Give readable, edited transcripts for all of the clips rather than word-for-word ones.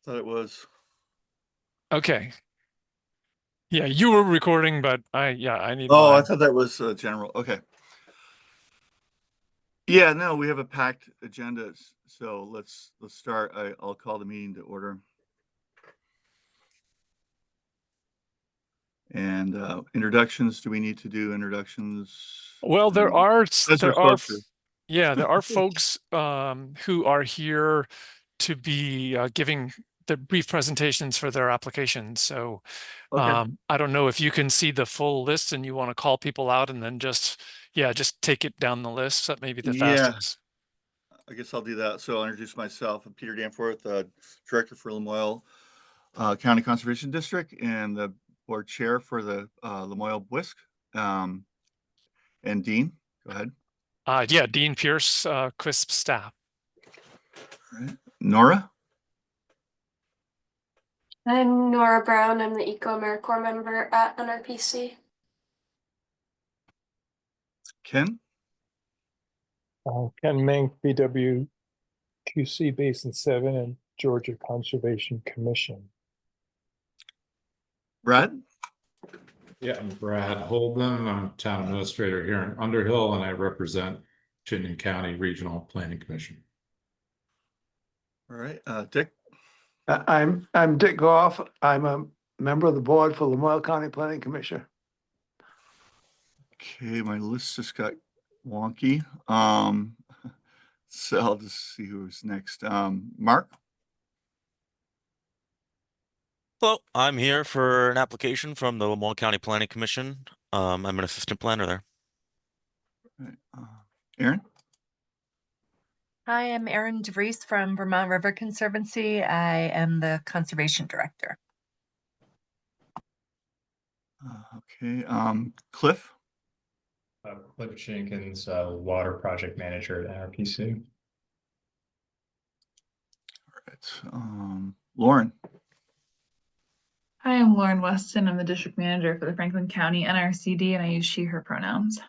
Thought it was. Okay. Yeah, you were recording, but I need Oh, I mine. thought that was general. Okay. Yeah, no, we have a packed agenda, so let's start. I'll call the meeting to order. And introductions. Do we need to do introductions? Well, there Um, are As we're supposed to. yeah, there are folks who are here to be giving the brief presentations for their applications. So Okay. I don't know if you can see the full list and you want to call people out and then just take it down the list. That may be the Yeah, fastest. I guess I'll do that. So I'll introduce myself. I'm Peter Danforth, Director for Lamoille County Conservation District and the board chair for the Lamoille Whisk. Um, and Dean, go ahead. Yeah, Dean Pierce, CRISP staff. All right. Nora. I'm Nora Brown. I'm the Eco-AmeriCorps member at NRPC. Ken. Ken Mink, BWQC Basin 7 and Georgia Conservation Commission. Brad. Yeah, I'm Brad Holden. I'm town administrator here in Underhill, and I represent Chittenden County Regional Planning Commission. All right, Dick. I'm Dick Goff. I'm a member of the board for Lamoille County Planning Commission. Okay, my list just got wonky. So I'll just see who's next. Mark. Hello, I'm here for an application from the Lamoille County Planning Commission. I'm an assistant planner there. All right, Aaron. Hi, I'm Erin DeVries from Vermont River Conservancy. I am the conservation director. Okay, Cliff. Cliff Jenkins, water project manager at NRPC. All right, Lauren. Hi, I'm Lauren Weston. I'm the district manager for the Franklin County NRCD, and I use she, her pronouns.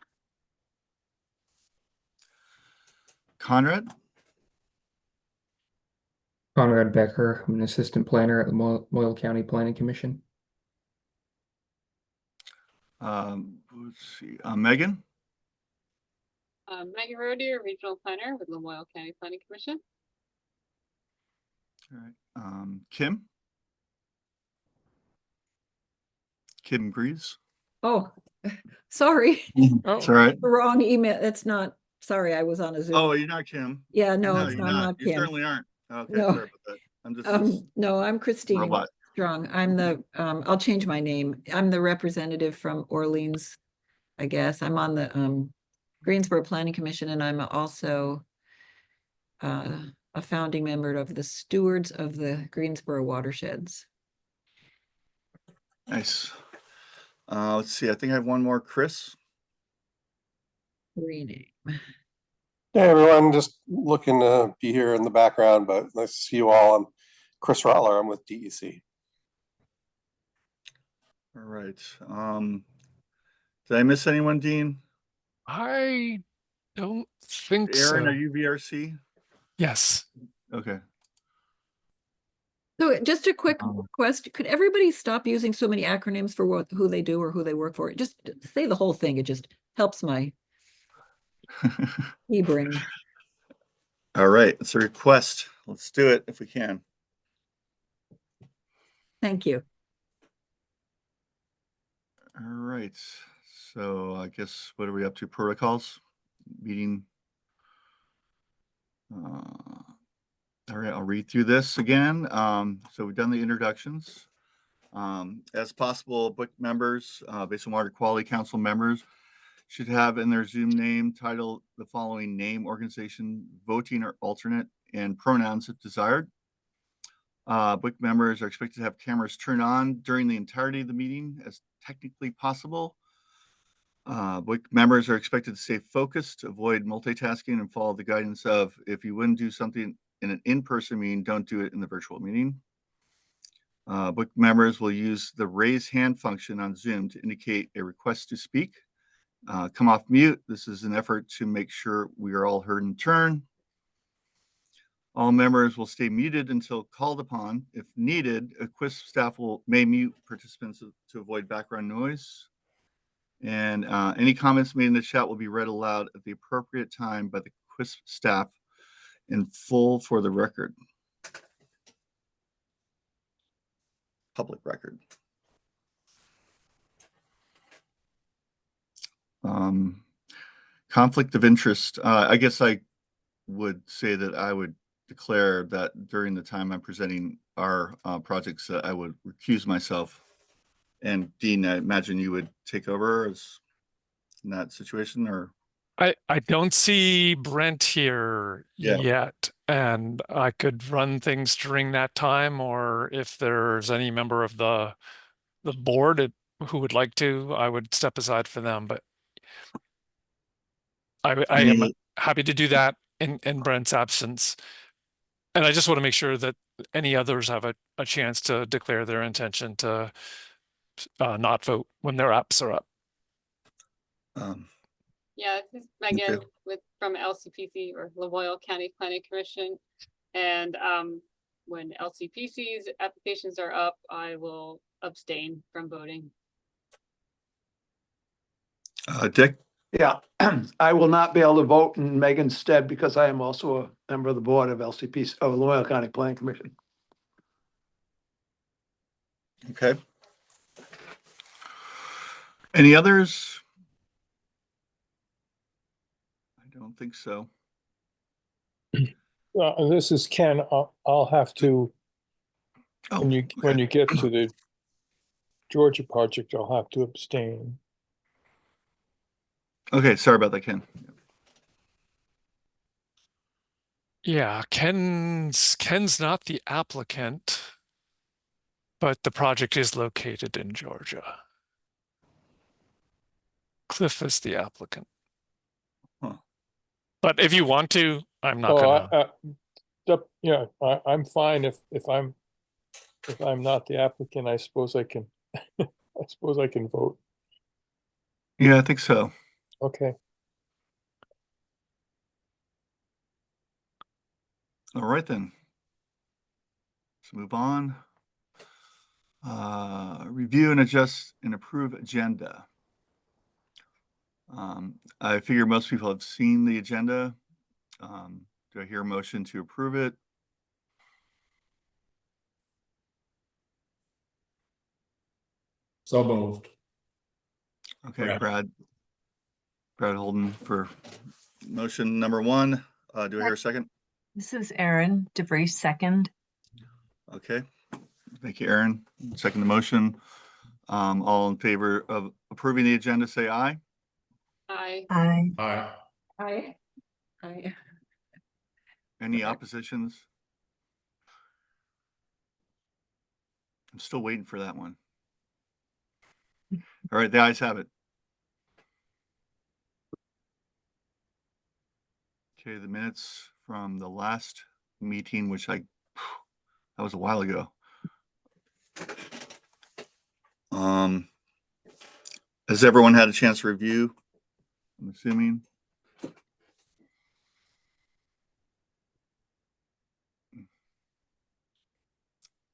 Conrad. Conrad Becker. I'm an assistant planner at the Lamoille County Planning Commission. Let's see, Megan. Megan Rodier, regional planner with Lamoille County Planning Commission. All right, Kim. Kim Greaves. Oh, sorry. It's all right. The wrong email. That's not, sorry, I was on a Zoom. Oh, you're not Kim. Yeah, no, No, it's you're I'm not. not You Kim. certainly aren't. Okay, No. sorry about that. I'm just No, I'm Christine robot. Strong. I'm the, I'll change my name. I'm the representative from Orleans, I guess. I'm on the Greensboro Planning Commission, and I'm also a founding member of the Stewards of the Greensboro Watersheds. Nice. Let's see. I think I have one more. Chris. Rename. Hey everyone, just looking to be here in the background, but nice to see you all. I'm Chris Roller. I'm with DEC. All right. Did I miss anyone, Dean? I don't think Aaron, so. are you VRC? Yes. Okay. So just a quick question. Could everybody stop using so many acronyms for who they do or who they work for? Just say the whole thing. It just helps my e-brain. All right. It's a request. Let's do it if we can. Thank you. All right. So I guess what are we up to? Protocols? Meeting. All right, I'll read through this again. So we've done the introductions. As possible, book members, Basin Water Quality Council members should have in their Zoom name title the following: name, organization, voting or alternate, and pronouns if desired. Book members are expected to have cameras turned on during the entirety of the meeting as technically possible. Book members are expected to stay focused, avoid multitasking, and follow the guidance of, if you wouldn't do something in an in-person meeting, don't do it in the virtual meeting. Book members will use the raise hand function on Zoom to indicate a request to speak. Come off mute. This is an effort to make sure we are all heard in turn. All members will stay muted until called upon. If needed, a QUIS staff may mute participants to avoid background noise. And any comments made in the chat will be read aloud at the appropriate time by the QUIS staff in full for the record. Public record. Conflict of interest. I guess I would say that I would declare that during the time I'm presenting our projects that I would recuse myself. And Dean, I imagine you would take over as in that situation, or? I don't see Brent here Yeah. yet, and I could run things during that time, or if there's any member of the board who would like to, I would step aside for them, but I am happy to do that in Brent's absence. And I just want to make sure that any others have a chance to declare their intention to not vote when their apps are up. Yeah, this is Megan from LCPC, or Lamoille County Planning Commission. And when LCPC's applications are up, I will abstain from voting. Dick? Yeah, I will not be able to vote in Megan's stead because I am also a member of the board of LCPC, of Lamoille County Planning Commission. Okay. Any others? I don't think so. This is Ken. I'll have to, when you get to the Georgia project, I'll have to abstain. Okay, sorry about that, Ken. Yeah, Ken's not the applicant, but the project is located in Georgia. Cliff is the applicant. Huh. But if you want to, I'm not gonna. Yeah, I'm fine if I'm not the applicant. I suppose I can. I suppose I can vote. Yeah, I think so. Okay. All right then. Let's move on. Review and adjust and approve agenda. I figure most people have seen the agenda. Do I hear a motion to approve it? So moved. Okay, Brad Holden for motion number one. Do I hear a second? This is Erin DeVries, second. Okay, thank you, Aaron. Second the motion. All in favor of approving the agenda, say aye. Aye. Aye. Aye. Aye. Aye. Any oppositions? I'm still waiting for that one. All right, the ayes have it. Okay, the minutes from the last meeting, which that was a while ago. Has everyone had a chance to review? I'm assuming.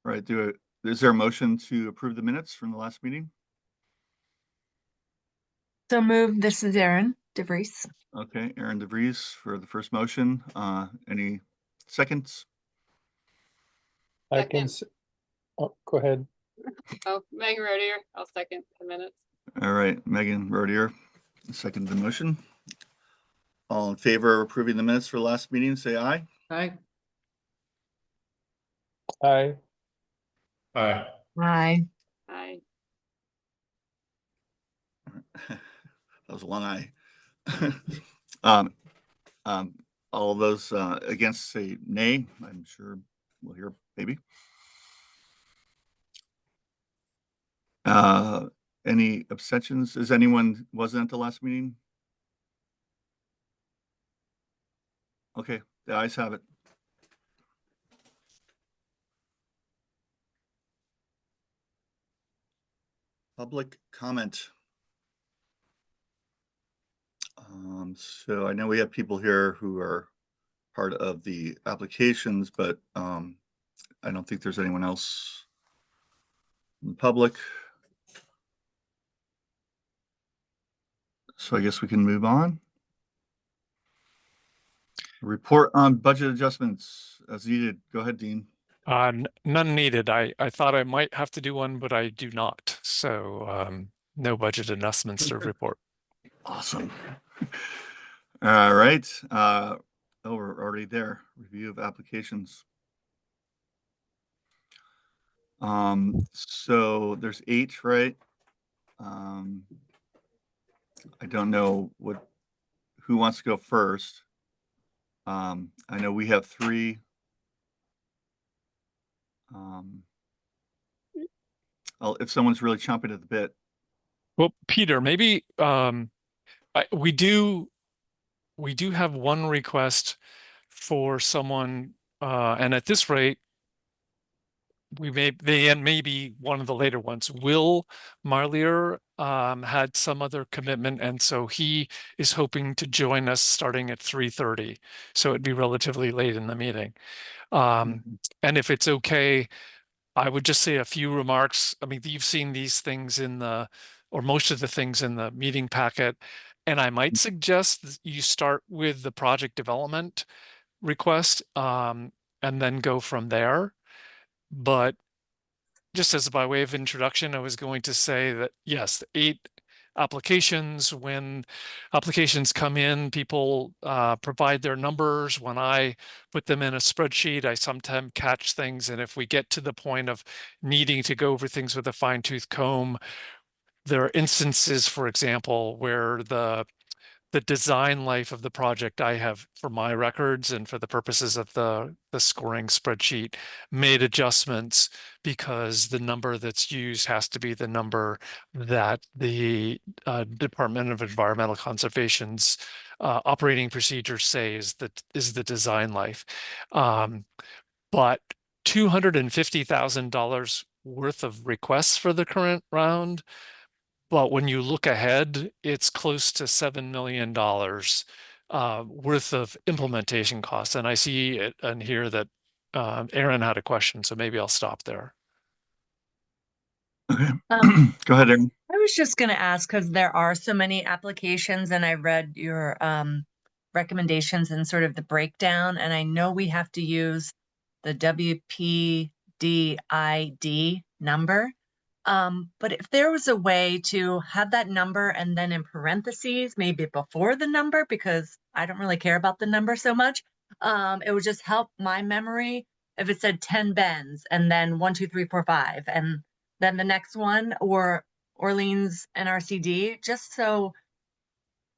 All right, is there a motion to approve the minutes from the last meeting? So moved. This is Erin DeVries. Okay, Aaron DeVries for the first motion. Any seconds? I can. Oh, go ahead. Oh, Megan Rodier, I'll second the minutes. All right, Megan Rodier, second the motion. All in favor of approving the minutes for the last meeting, say aye. Aye. Aye. Aye. Aye. Aye. That was a long eye. All those against say nay. I'm sure we'll hear maybe. Any abstentions? Is anyone wasn't at the last meeting? Okay, the ayes have it. Public comment. So I know we have people here who are part of the applications, but I don't think there's anyone else in the public. So I guess we can move on. Report on budget adjustments as needed. Go ahead, Dean. None needed. I thought I might have to do one, but I do not. So no budget adjustments to report. Awesome. All right. Oh, we're already there. Review of applications. So there's 8, right? I don't know who wants to go first. I know we have 3. If someone's really chomping at the bit. Well, Peter, maybe we do have one request for someone, and at this rate, they may be one of the later ones. Will Marlier had some other commitment, and so he is hoping to join us starting at 3:30. So it'd be relatively late in the meeting. And if it's okay, I would just say a few remarks. I mean, you've seen these things or most of the things in the meeting packet, and I might suggest that you start with the project development request and then go from there. But just as by way of introduction, I was going to say that yes, the 8 applications, when applications come in, people provide their numbers. When I put them in a spreadsheet, I sometimes catch things. And if we get to the point of needing to go over things with a fine-tooth comb, there are instances, for example, where the design life of the project I have for my records and for the purposes of the scoring spreadsheet made adjustments because the number that's used has to be the number that the Department of Environmental Conservation's operating procedures say is the design life. But $250,000 worth of requests for the current round. But when you look ahead, it's close to $7 million worth of implementation costs. And I see it and hear that Aaron had a question, so maybe I'll stop there. Okay. Go ahead, Aaron. I was just going to ask, because there are so many applications and I read your recommendations and sort of the breakdown, and I know we have to use the WPDID number. But if there was a way to have that number and then in parentheses, maybe before the number, because I don't really care about the number so much, it would just help my memory if it said 10 bends and then 1, 2, 3, 4, 5, and then the next one, or Orleans NRCD, just so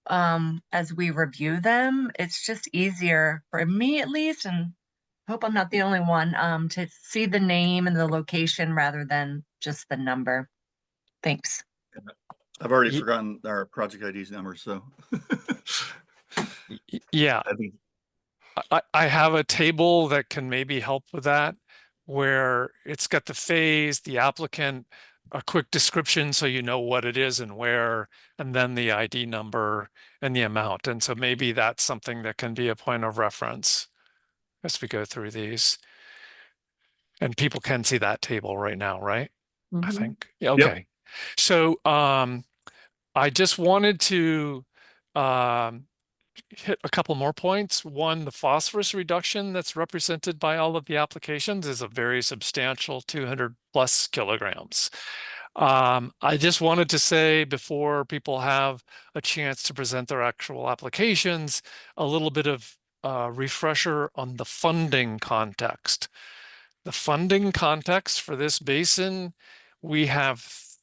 as we review them, it's just easier for me at least, and I hope I'm not the only one, to see the name and the location rather than just the number. Thanks. I've already forgotten our project ID's number, so. Yeah, I have a table that can maybe help with that, where it's got the phase, the applicant, a quick description so you know what it is and where, and then the ID number and the amount. And so maybe that's something that can be a point of reference as we go through these. And people can see that table right now, right? I think. Yeah, okay. Yep. So I just wanted to hit a couple more points. One, the phosphorus reduction that's represented by all of the applications is a very substantial 200 plus kilograms. I just wanted to say, before people have a chance to present their actual applications, a little bit of refresher on the funding context. The funding context for this basin, we have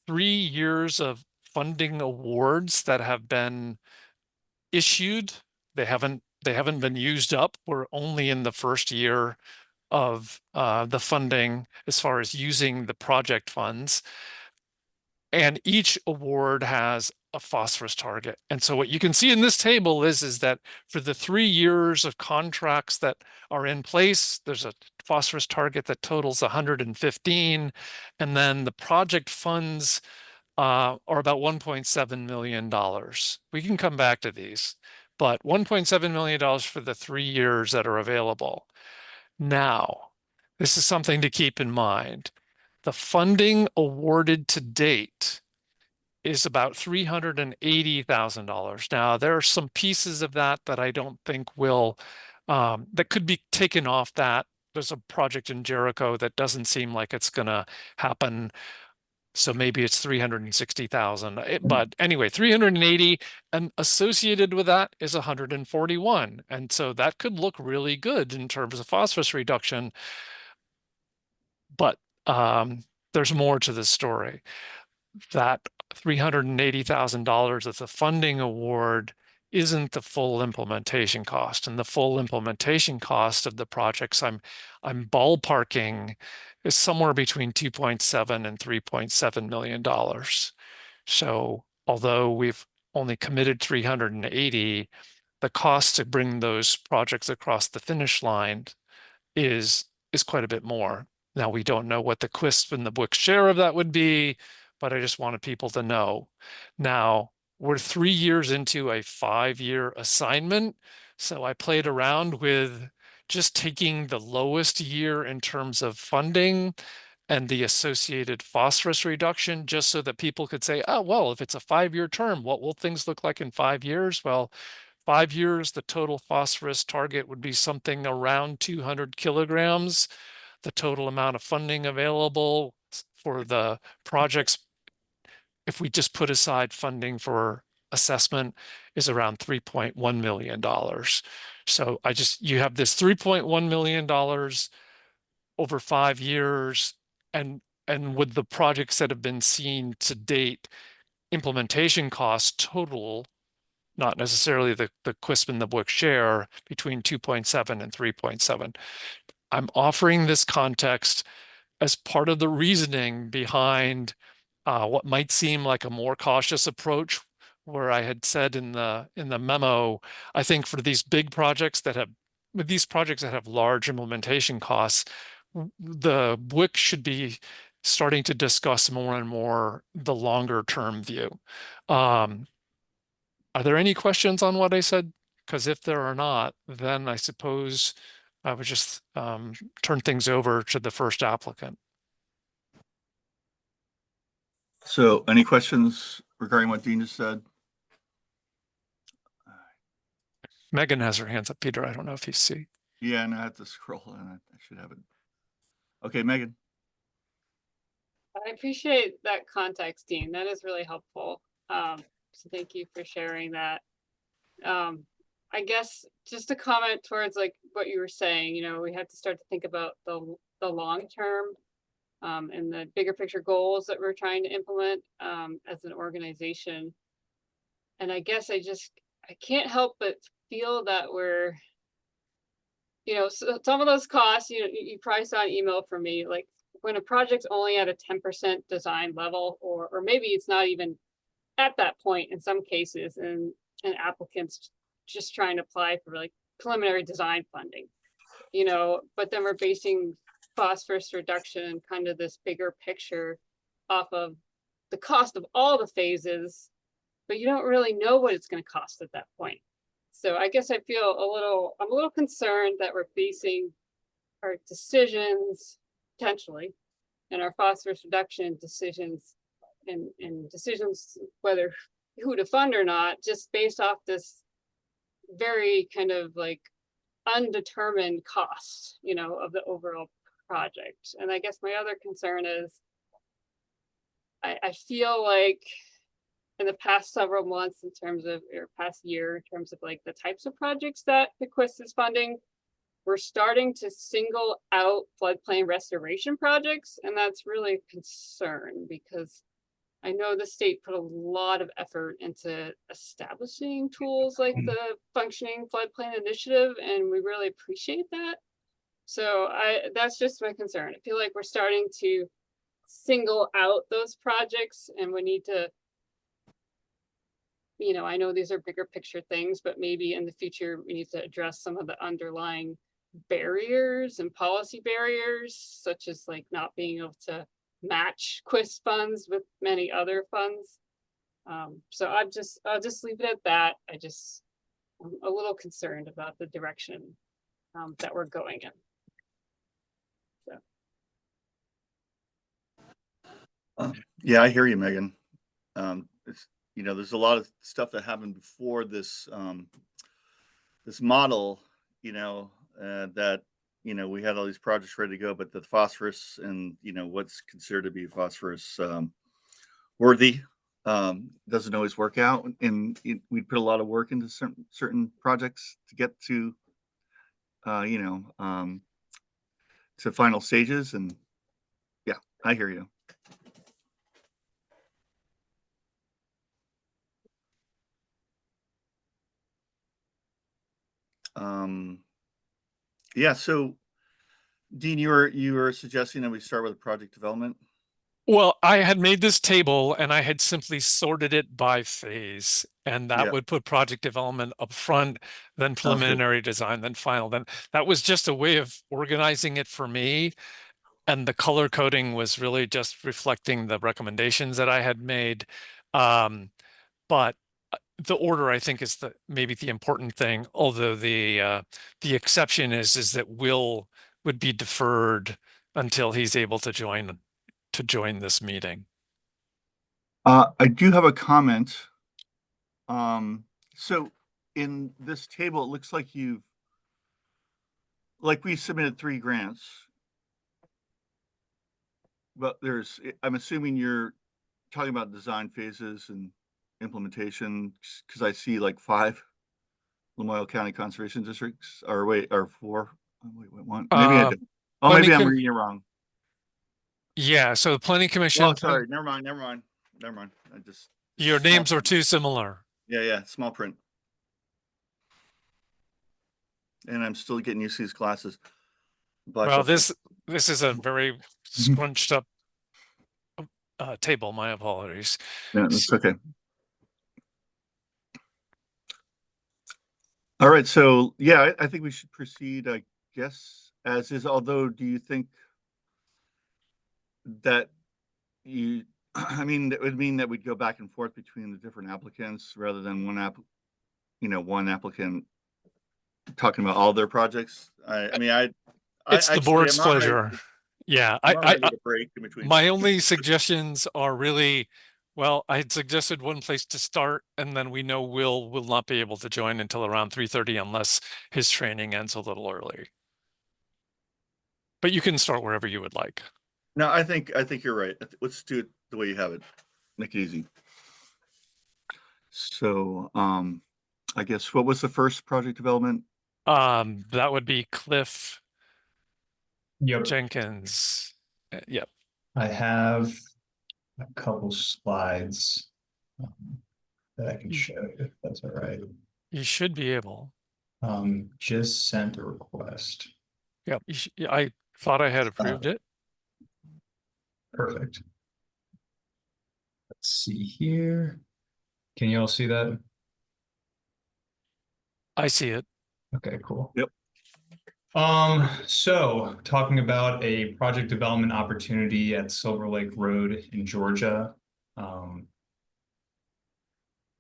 3 years of funding awards that have been issued. They haven't been used up. We're only in the first year of the funding as far as using the project funds. And each award has a phosphorus target. And so what you can see in this table is that for the 3 years of contracts that are in place, there's a phosphorus target that totals 115. And then the project funds are about $1.7 million. We can come back to these, but $1.7 million for the 3 years that are available. Now, this is something to keep in mind. The funding awarded to date is about $380,000. Now, there are some pieces of that that I don't think will, that could be taken off that. There's a project in Jericho that doesn't seem like it's going to happen. So maybe it's 360,000. But anyway, 380, and associated with that is 141. And so that could look really good in terms of phosphorus reduction. But there's more to this story. That $380,000 that's a funding award isn't the full implementation cost, and the full implementation cost of the projects I'm ballparking is somewhere between 2.7 and $3.7 million. So although we've only committed 380, the cost to bring those projects across the finish line is quite a bit more. Now, we don't know what the QUISP and the BWIC share of that would be, but I just wanted people to know. Now, we're 3 years into a 5-year assignment, so I played around with just taking the lowest year in terms of funding and the associated phosphorus reduction, just so that people could say, oh, well, if it's a 5-year term, what will things look like in 5 years? Well, 5 years, the total phosphorus target would be something around 200 kilograms. The total amount of funding available for the projects, if we just put aside funding for assessment, is around $3.1 million. So you have this $3.1 million over 5 years, and with the projects that have been seen to date, implementation costs total, not necessarily the QUISP and the BWIC share, between 2.7 and 3.7. I'm offering this context as part of the reasoning behind what might seem like a more cautious approach, where I had said in the memo, I think for these big projects that have large implementation costs, the BWIC should be starting to discuss more and more the longer term view. Are there any questions on what I said? Because if there are not, then I suppose I would just turn things over to the first applicant. So any questions regarding what Dean just said? Megan has her hands up. Peter, I don't know if you see. Yeah, and I have to scroll and I should have it. Okay, Megan. I appreciate that context, Dean. That is really helpful. So thank you for sharing that. I guess just to comment towards like what you were saying, you know, we have to start to think about the long term and the bigger picture goals that we're trying to implement as an organization. And I guess I can't help but feel that we're, you know, so some of those costs, you know, you probably saw an email from me, like when a project's only at a 10% design level, or maybe it's not even at that point in some cases, and applicants just trying to apply for like preliminary design funding, you know, but then we're basing phosphorus reduction and kind of this bigger picture off of the cost of all the phases, but you don't really know what it's going to cost at that point. So I guess I feel I'm a little concerned that we're basing our decisions potentially and our phosphorus reduction decisions and decisions whether who to fund or not, just based off this very kind of like undetermined cost, you know, of the overall project. And I guess my other concern is I feel like in the past several months, in terms of, or past year, in terms of like the types of projects that the QUISP is funding, we're starting to single out floodplain restoration projects. And that's really a concern because I know the state put a lot of effort into establishing tools like the Functioning Floodplain Initiative, and we really appreciate that. So that's just my concern. I feel like we're starting to single out those projects, and we need to, you know, I know these are bigger picture things, but maybe in the future we need to address some of the underlying barriers and policy barriers, such as like not being able to match QUISP funds with many other funds. So I'll just leave it at that. I'm a little concerned about the direction that we're going in. Yeah, I hear you, Megan. It's, you know, there's a lot of stuff that happened before this, this model, you know, that, you know, we had all these projects ready to go, but the phosphorus and, you know, what's considered to be phosphorus worthy doesn't always work out. And we put a lot of work into certain projects to get to, you know, to final stages. And yeah, I hear you. Yeah, so Dean, you were suggesting that we start with project development. Well, I had made this table and I had simply sorted it by phase, and that Yeah. would put project development up front, then Sounds good. preliminary design, then final. Then that was just a way of organizing it for me. And the color coding was really just reflecting the recommendations that I had made. But the order, I think, is maybe the important thing. Although the exception is that Will would be deferred until he's able to join this meeting. I do have a comment. So in this table, it looks like we submitted 3 grants, but I'm assuming you're talking about design phases and implementation, because I see like 5 Lamoille County Conservation Districts, or 4. Oh, wait, 1. Maybe I did. Oh, maybe I'm reading it wrong. Yeah, so the planning commission. Oh, sorry. Never mind. Your names are too similar. Yeah, small print. And I'm still getting used to these glasses. Well, this is a very scrunched up table. My apologies. No, it's okay. All right, so yeah, I think we should proceed, I guess, as is. Although, do you think that I mean, it would mean that we'd go back and forth between the different applicants rather than one applicant talking about all their projects? It's the board's pleasure. Yeah, I break in between. My only suggestions are really, well, I had suggested one place to start, and then we know Will not be able to join until around 3:30 unless his training ends a little early. But you can start wherever you would like. No, I think you're right. Let's do it the way you have it. Make it easy. So, I guess, what was the first project development? That would be Cliff Jenkins. Yep. I have a couple slides that I can show you, if that's all right. You should be able. Just sent a request. Yep. I thought I had approved it. Perfect. Let's see here. Can you all see that? I see it. Okay, cool. Yep. So talking about a project development opportunity at Silver Lake Road in Georgia.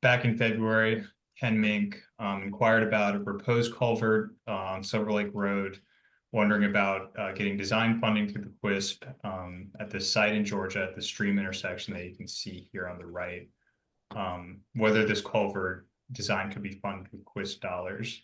Back in February, Ken Mink inquired about a proposed culvert on Silver Lake Road, wondering about getting design funding through the QUISP at this site in Georgia at the stream intersection that you can see here on the right. Whether this culvert design could be funded with QUISP dollars.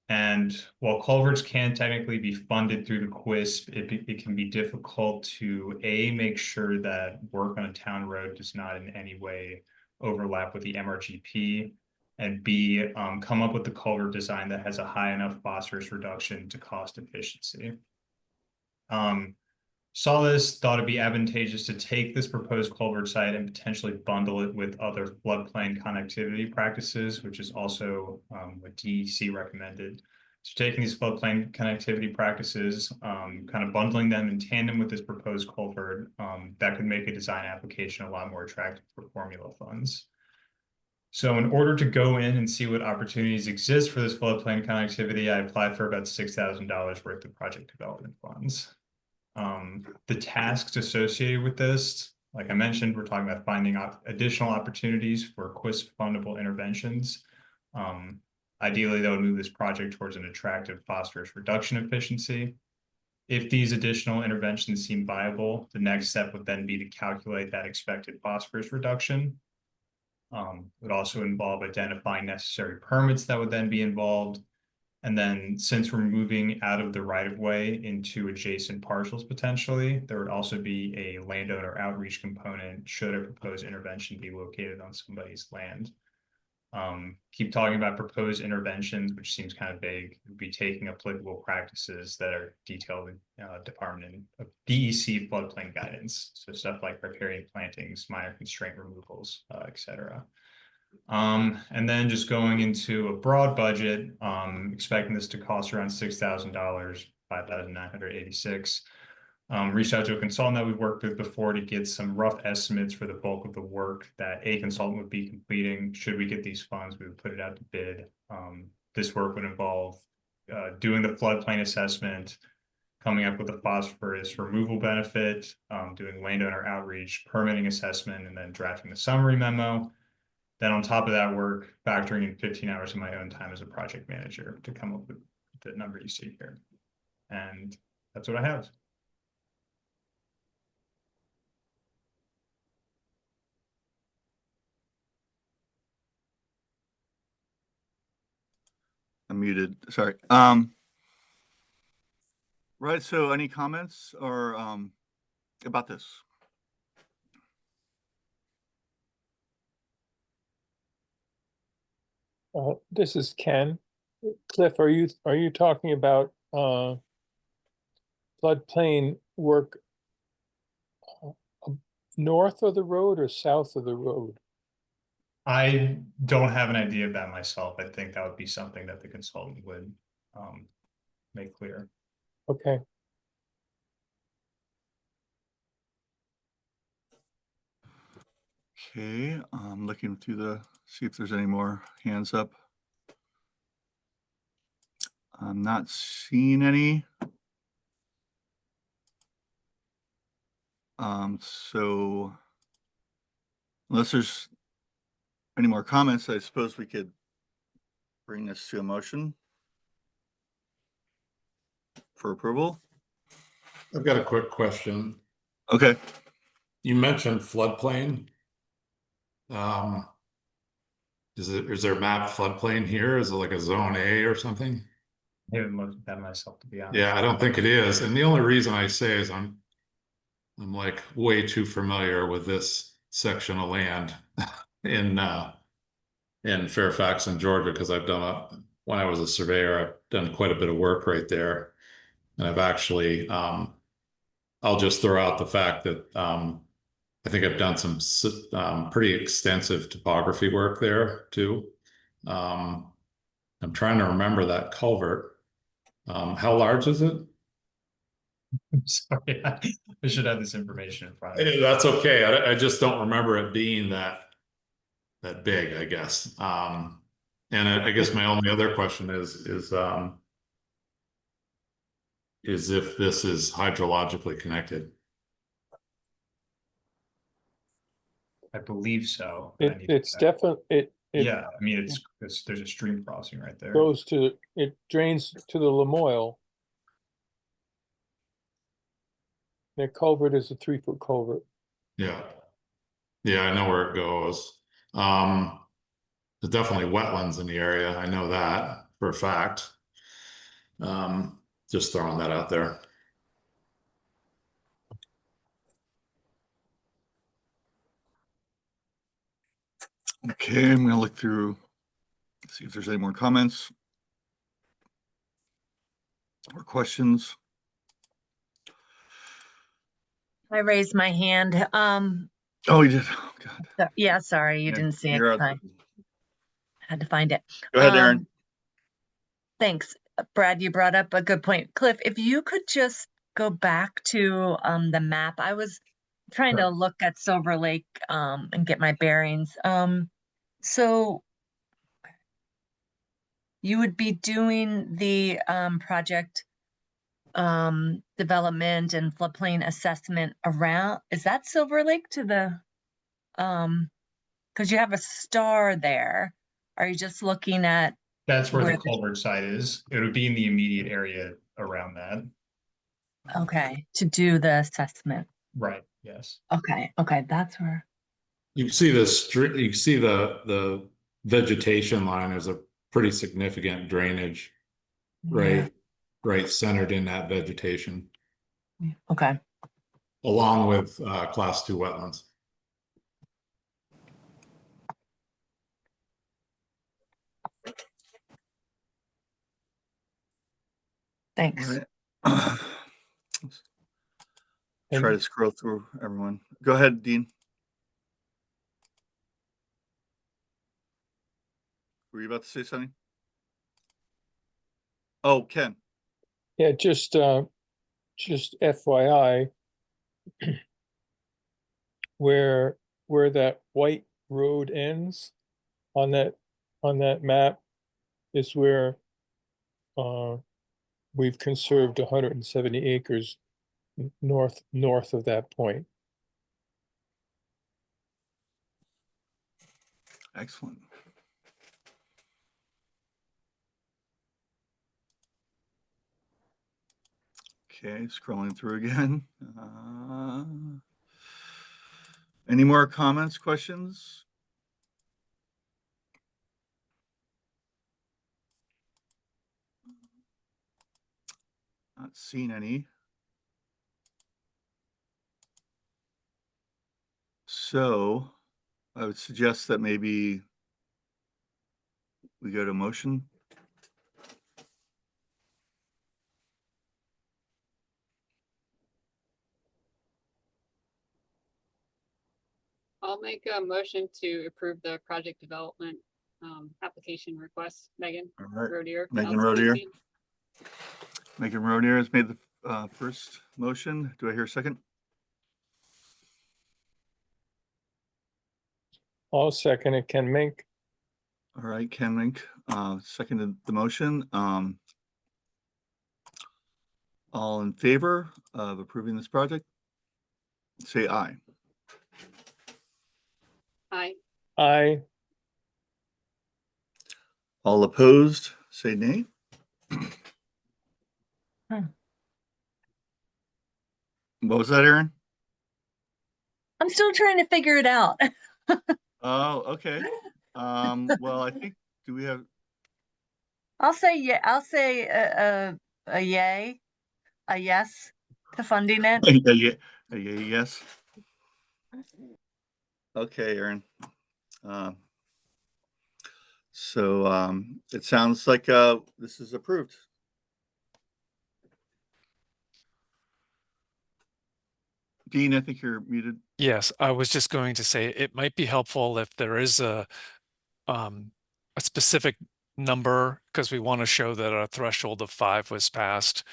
And while culverts can technically be funded through the QUISP, it can be difficult to make sure that work on a town road does not in any way overlap with the MRGP, and B, come up with the culvert design that has a high enough phosphorus reduction to cost efficiency. Saw this, thought it'd be advantageous to take this proposed culvert site and potentially bundle it with other floodplain connectivity practices, which is also what DEC recommended. So taking these floodplain connectivity practices, kind of bundling them in tandem with this proposed culvert, that could make a design application a lot more attractive for formula funds. So in order to go in and see what opportunities exist for this floodplain connectivity, I applied for about $6,000 worth of project development funds. The tasks associated with this, like I mentioned, we're talking about finding additional opportunities for QUISP fundable interventions. Ideally, that would move this project towards an attractive phosphorus reduction efficiency. If these additional interventions seem viable, the next step would then be to calculate that expected phosphorus reduction. It would also involve identifying necessary permits that would then be involved. And then since we're moving out of the right of way into adjacent parcels potentially, there would also be a landowner outreach component should a proposed intervention be located on somebody's land. Keep talking about proposed interventions, which seems kind of vague. Would be taking applicable practices that are detailed in Department of DEC floodplain guidance. So stuff like riparian plantings, minor constraint removals, etc. And then just going into a broad budget, expecting this to cost around $6,000, $5,986. Reached out to a consultant that we've worked with before to get some rough estimates for the bulk of the work that a consultant would be completing. Should we get these funds, we would put it out to bid. This work would involve doing the floodplain assessment, coming up with a phosphorus removal benefit, doing landowner outreach, permitting assessment, and then drafting the summary memo. Then on top of that work, factoring in 15 hours of my own time as a project manager to come up with the number you see here. And that's what I have. I'm muted, sorry. Right, so any comments or about this? This is Ken. Cliff, are you talking about floodplain work north of the road or south of the road? I don't have an idea of that myself. I think that would be something that the consultant would make clear. Okay. Okay, I'm looking through see if there's any more hands up. I'm not seeing any. So unless there's any more comments, I suppose we could bring this to a motion for approval. I've got a quick question. Okay. You mentioned floodplain. Is there map floodplain here? Is it like a zone A or something? I haven't looked at that myself, to be honest. Yeah, I don't think it is. And the only reason I say is I'm like way too familiar with this section of land in Fairfax and Georgia, because I've done when I was a surveyor, I've done quite a bit of work right there. And I've actually I'll just throw out the fact that I think I've done some pretty extensive topography work there too. I'm trying to remember that culvert. How large is it? I'm sorry, I should have this information in front of me. That's okay. I just don't remember it being that big, I guess. And I guess my only other question is if this is hydrologically connected. I believe so. It's definitely yeah, I mean there's a stream crossing right there. It drains to the Lamoille. The culvert is a 3-foot culvert. Yeah. Yeah, I know where it goes. There's definitely wetlands in the area. I know that for a fact. Just throwing that out there. Okay, I'm gonna look through, see if there's any more comments or questions. I raised my hand. Oh, you did. Oh, God. Yeah, sorry, you didn't see it. I had to find it. Go ahead, Aaron. Thanks, Brad. You brought up a good point. Cliff, if you could just go back to the map. I was trying to look at Silver Lake and get my bearings. So you would be doing the project development and floodplain assessment around, is that Silver Lake to the because you have a star there. Are you just looking at That's where Where the culvert site is. It would be in the immediate area around that. Okay, to do the assessment. Right, yes. Okay, okay, that's where. You can see the street, you can see the vegetation line. There's a pretty significant drainage Yeah. right centered in that vegetation, Okay. along with class 2 wetlands. Thanks. All right. Try to scroll through everyone. Go ahead, Dean. Were you about to say something? Oh, Ken. Yeah, just FYI, where that white road ends on that map is where we've conserved 170 acres north of that point. Excellent. Okay, scrolling through again. Any more comments, questions? Not seen any. So I would suggest that maybe we go to motion. I'll make a motion to approve the project development application request. Megan All right. Rodier. Megan LCPC. Rodier. Megan Rodier has made the first motion. Do I hear a second? I'll second it, Ken Mink. All right, Ken Mink seconded the motion. All in favor of approving this project, say aye. Aye. Aye. All opposed, say nay. What was that, Aaron? I'm still trying to figure it out. Oh, okay. Well, I think, do we have? I'll say yeah. I'll say a yay, a yes to funding it. Yes. Okay, Aaron. So it sounds like this is approved. Dean, I think you're muted. Yes, I was just going to say it might be helpful if there is a specific number, because we want to show that a threshold of 5 was passed.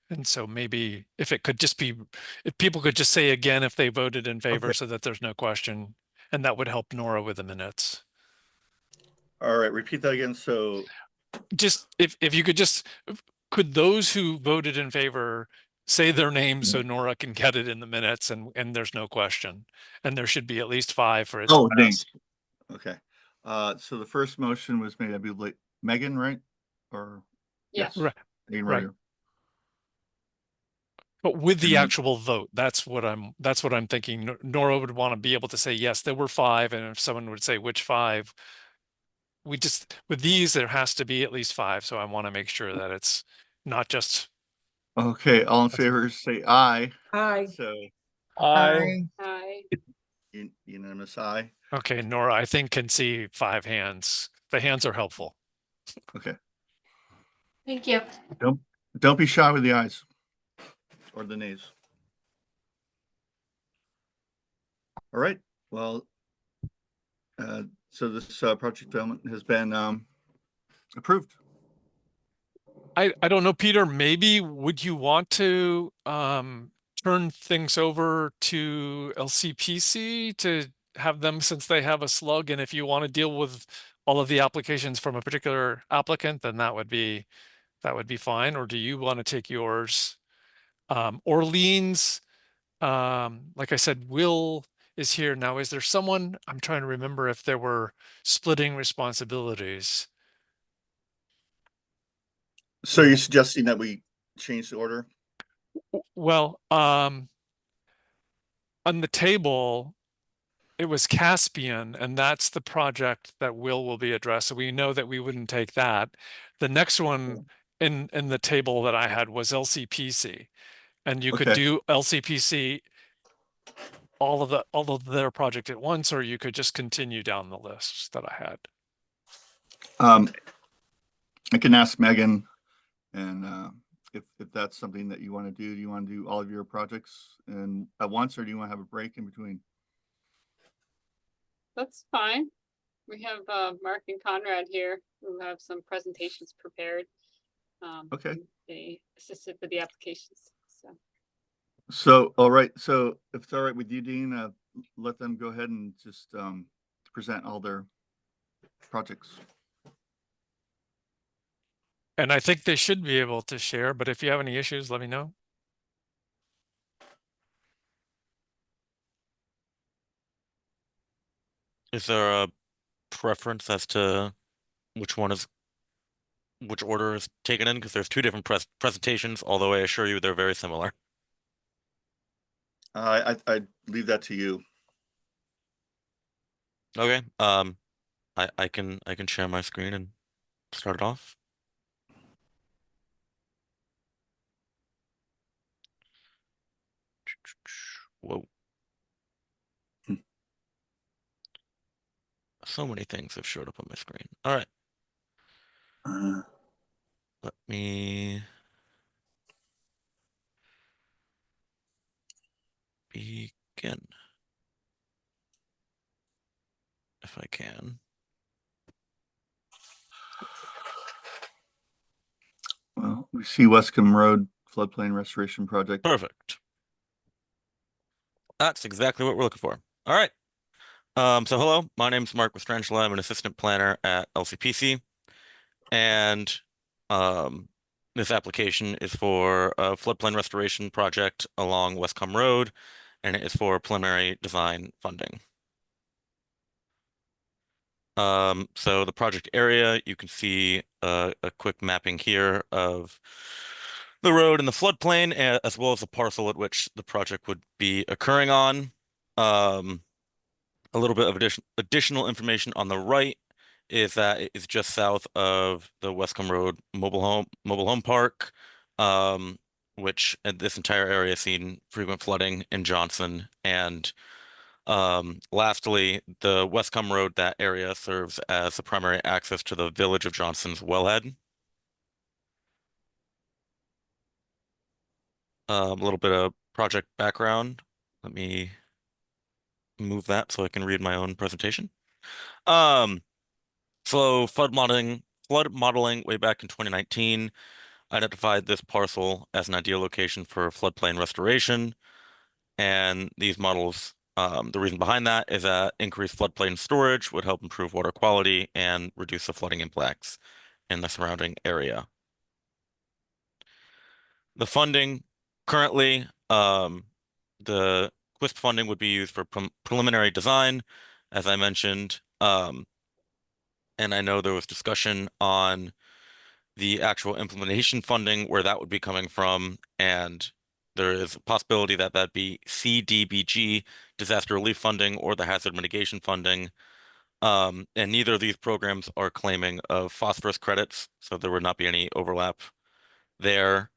And so maybe if it could just be, if people could just say again if they voted in favor, Okay. so that there's no question, and that would help Nora with the minutes. All right, repeat that again. So Just if you could just, could those who voted in favor say their names so Nora can get it in the minutes, and there's no question, and there should be at least 5 for it to pass. names. Okay. So the first motion was made, I believe, Megan, right? Or Yes. Right. Megan Right. Rodier. But with the And then- actual vote, that's what I'm thinking. Nora would want to be able to say, yes, there were 5. And if someone would say which 5, with these, there has to be at least 5. So I want to make sure that it's not just. Okay, all in favor, say aye. Aye. So Aye. Aye. unanimous aye. Okay, Nora, I think can see 5 hands. The hands are helpful. Okay. Thank you. Don't be shy with the ayes or the nays. All right. Well, so this project development has been approved. I don't know, Peter, maybe would you want to turn things over to LCPC to have them, since they have a slug, and if you want to deal with all of the applications from a particular applicant, then that would be fine. Or do you want to take yours? Orleans, like I said, Will is here now. Is there someone, I'm trying to remember if there were splitting responsibilities. So you're suggesting that we change the order? Well, on the table, it was Caspian, and that's the project that will be addressed. So we know that we wouldn't take that. The next one in the table that I had was LCPC, and you could Okay. do LCPC all of their project at once, or you could just continue down the list that I had. I can ask Megan, and if that's something that you want to do. Do you want to do all of your projects at once, or do you want to have a break in between? That's fine. We have Mark and Conrad here who have some presentations prepared. Okay. They assisted with the applications. So, all right. So if it's all right with you, Dean, let them go ahead and just present all their projects. And I think they should be able to share, but if you have any issues, let me know. Is there a preference as to which order is taken in? Because there's two different presentations, although I assure you they're very similar. I'd leave that to you. Okay. I can share my screen and start it off. Whoa. So many things have showed up on my screen. All right. Let me begin. If I can. Well, we see Westcombe Road floodplain restoration project. Perfect. That's exactly what we're looking for. All right. So hello, my name is Mark Mastrangelo. I'm an assistant planner at LCPC. And this application is for a floodplain restoration project along Westcombe Road, and it is for preliminary design funding. So the project area, you can see a quick mapping here of the road and the floodplain, as well as the parcel at which the project would be occurring on. A little bit of additional information on the right is that it is just south of the Westcombe Road mobile home park, which this entire area has seen frequent flooding in Johnson. And lastly, the Westcombe Road, that area serves as the primary access to the village of Johnson's wellhead. A little bit of project background. Let me move that so I can read my own presentation. So flood modeling way back in 2019 identified this parcel as an ideal location for floodplain restoration. And these models, the reason behind that is that increased floodplain storage would help improve water quality and reduce the flooding impacts in the surrounding area. The funding currently, the QUISP funding would be used for preliminary design, as I mentioned. And I know there was discussion on the actual implementation funding, where that would be coming from, and there is a possibility that that'd be CDBG, disaster relief funding, or the hazard mitigation funding. And neither of these programs are claiming of phosphorus credits, so there would not be any overlap there.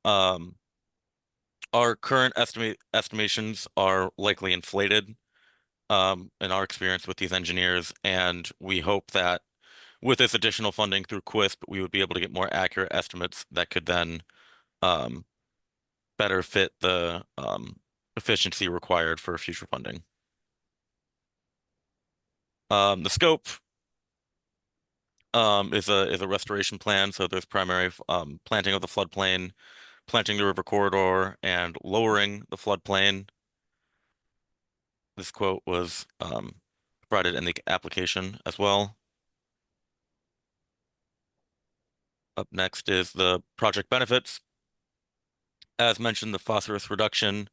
Our current estimations are likely inflated in our experience with these engineers, and we hope that with this additional funding through QUISP, we would be able to get more accurate estimates that could then better fit the efficiency required for future funding. The scope is a restoration plan, so there's primary planting of the floodplain, planting the river corridor, and lowering the floodplain. This quote was provided in the application as well. Up next is the project benefits. As mentioned, the phosphorus reduction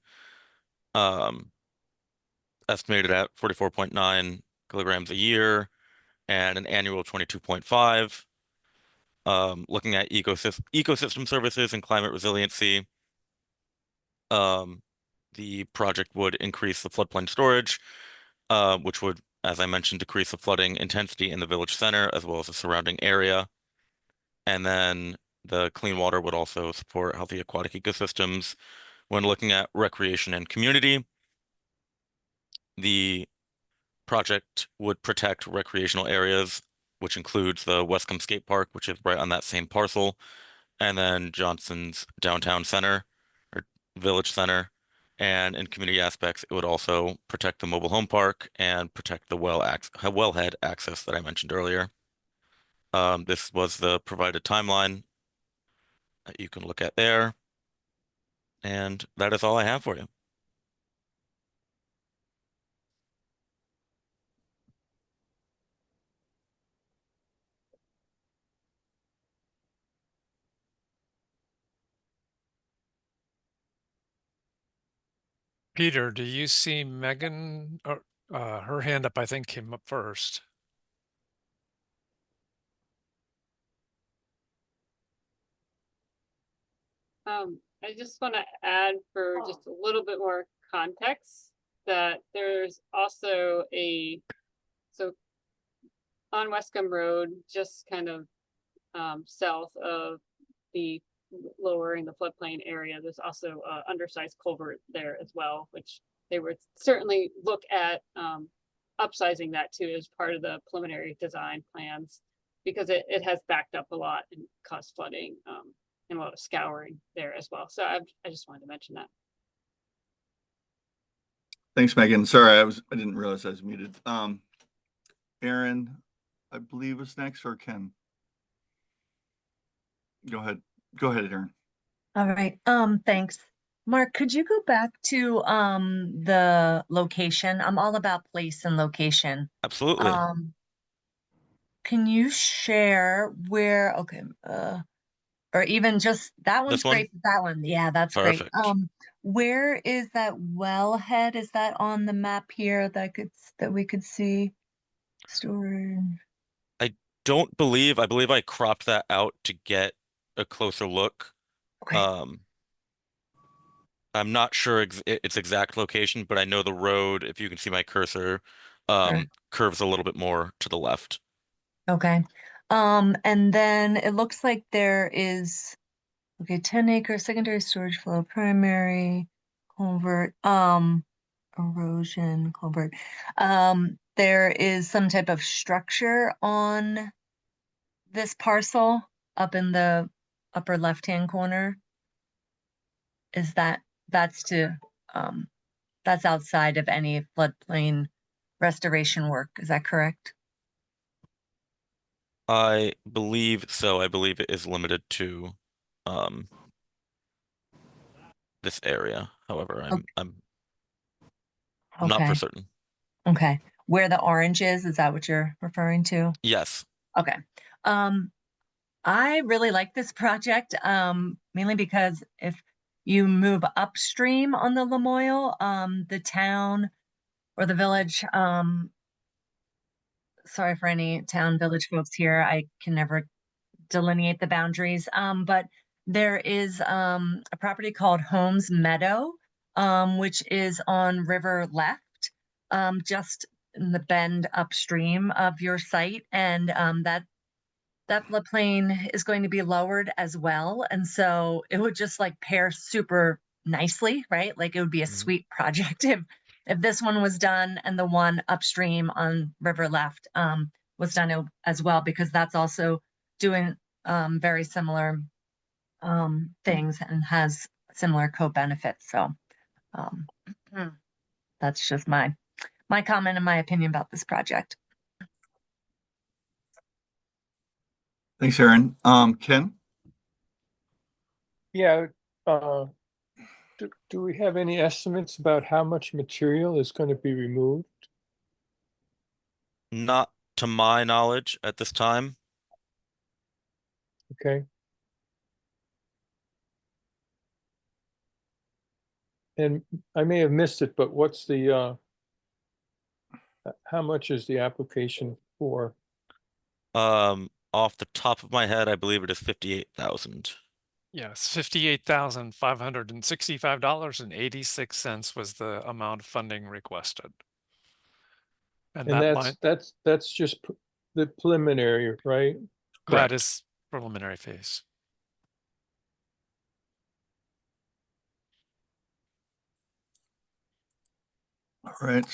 estimated at 44.9 kilograms a year and an annual 22.5. looking at ecosystem services and climate resiliency. The project would increase the floodplain storage, which would, as I mentioned, decrease the flooding intensity in the village center as well as the surrounding area. And then the clean water would also support healthy aquatic ecosystems. When looking at recreation and community, the project would protect recreational areas, which includes the Westcombe Skate Park, which is right on that same parcel, and then Johnson's downtown center or village center. And in community aspects, it would also protect the mobile home park and protect the wellhead access that I mentioned earlier. This was the provided timeline that you can look at there. And that is all I have for you. Peter, do you see Megan, or her hand up, I think, came up first. I just want to add for just a little bit more context that there's also so on Westcombe Road, just kind of south of the lowering the floodplain area, there's also a undersized culvert there as well, which they would certainly look at upsizing that too as part of the preliminary design plans, because it has backed up a lot and caused flooding and a lot of scouring there as well. So I just wanted to mention that. Thanks, Megan. Sorry, I didn't realize I was muted. Aaron, I believe is next, or Ken? Go ahead, Aaron. All right, thanks. Mark, could you go back to the location? I'm all about place and location. Absolutely. Can you share where, okay, or even just that one's This one? great, that one, yeah, that's Perfect. great. Where is that wellhead? Is that on the map here that we could see? Storage. I believe I cropped that out to get a closer look. Okay. I'm not sure its exact location, but I know the road, if you can see my cursor, Sure. curves a little bit more to the left. Okay. And then it looks like there is, okay, 10 acre secondary storage flow, primary culvert, erosion culvert. There is some type of structure on this parcel up in the upper left-hand corner. Is that's outside of any floodplain restoration work, is that correct? I believe so. I believe it is limited to this area. However, I'm not for Okay. certain. Okay. Where the orange is that what you're referring to? Yes. Okay. I really like this project, mainly because if you move upstream on the Lamoille, the town or the village, sorry for any town village folks here, I can never delineate the boundaries, but there is a property called Holmes Meadow, which is on River Left, just in the bend upstream of your site, and that floodplain is going to be lowered as well, and so it would just like pair super nicely, right? Like it would be a sweet project if this one was done and the one upstream on River Left was done as well, because that's also doing very similar things and has similar co-benefits. So that's just my comment and my opinion about this project. Thanks, Aaron. Ken? Yeah, do we have any estimates about how much material is going to be removed? Not to my knowledge at this time. Okay. And I may have missed it, but what's the, how much is the application for? off the top of my head, I believe it is 58,000. Yes, $58,565.86 was the amount of funding requested. And And that line, that's just the preliminary, right? that is preliminary phase. All right.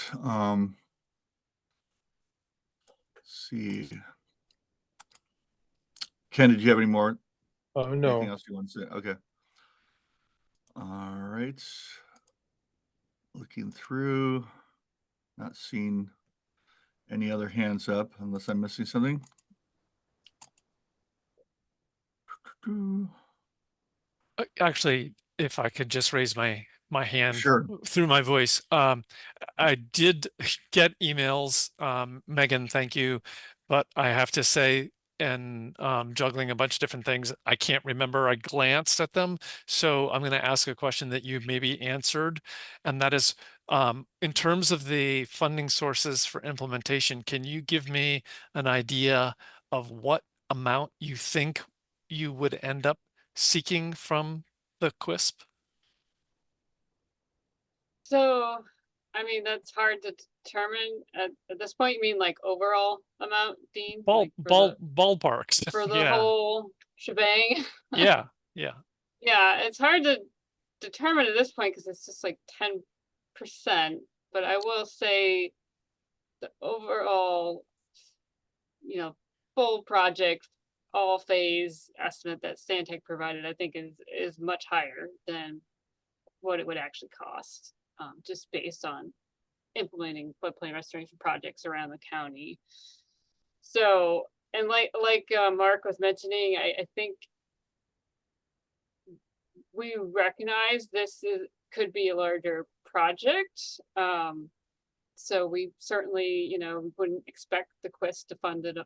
Let's see. Ken, did you have any more? Oh, Anything no. else you want to say? Okay. All right. Looking through, not seeing any other hands up unless I'm missing something. Actually, if I could just raise my hand Sure. through my voice. I did get emails, Megan, thank you, but I have to say, and juggling a bunch of different things, I can't remember. I glanced at them, so I'm going to ask a question that you maybe answered, and that is, in terms of the funding sources for implementation, can you give me an idea of what amount you think you would end up seeking from the QUISP? So, I mean, that's hard to determine at this point. You mean like overall amount, Dean? Like Ballparks. for the Yeah. whole shebang? Yeah. Yeah, it's hard to determine at this point because it's just like 10%. But I will say the overall, full project, all phase estimate that Stantec provided, I think is much higher than what it would actually cost, just based on implementing floodplain restoration projects around the county. So, and like Mark was mentioning, I think we recognize this could be a larger project. So we certainly, we wouldn't expect the QUISP to fund it,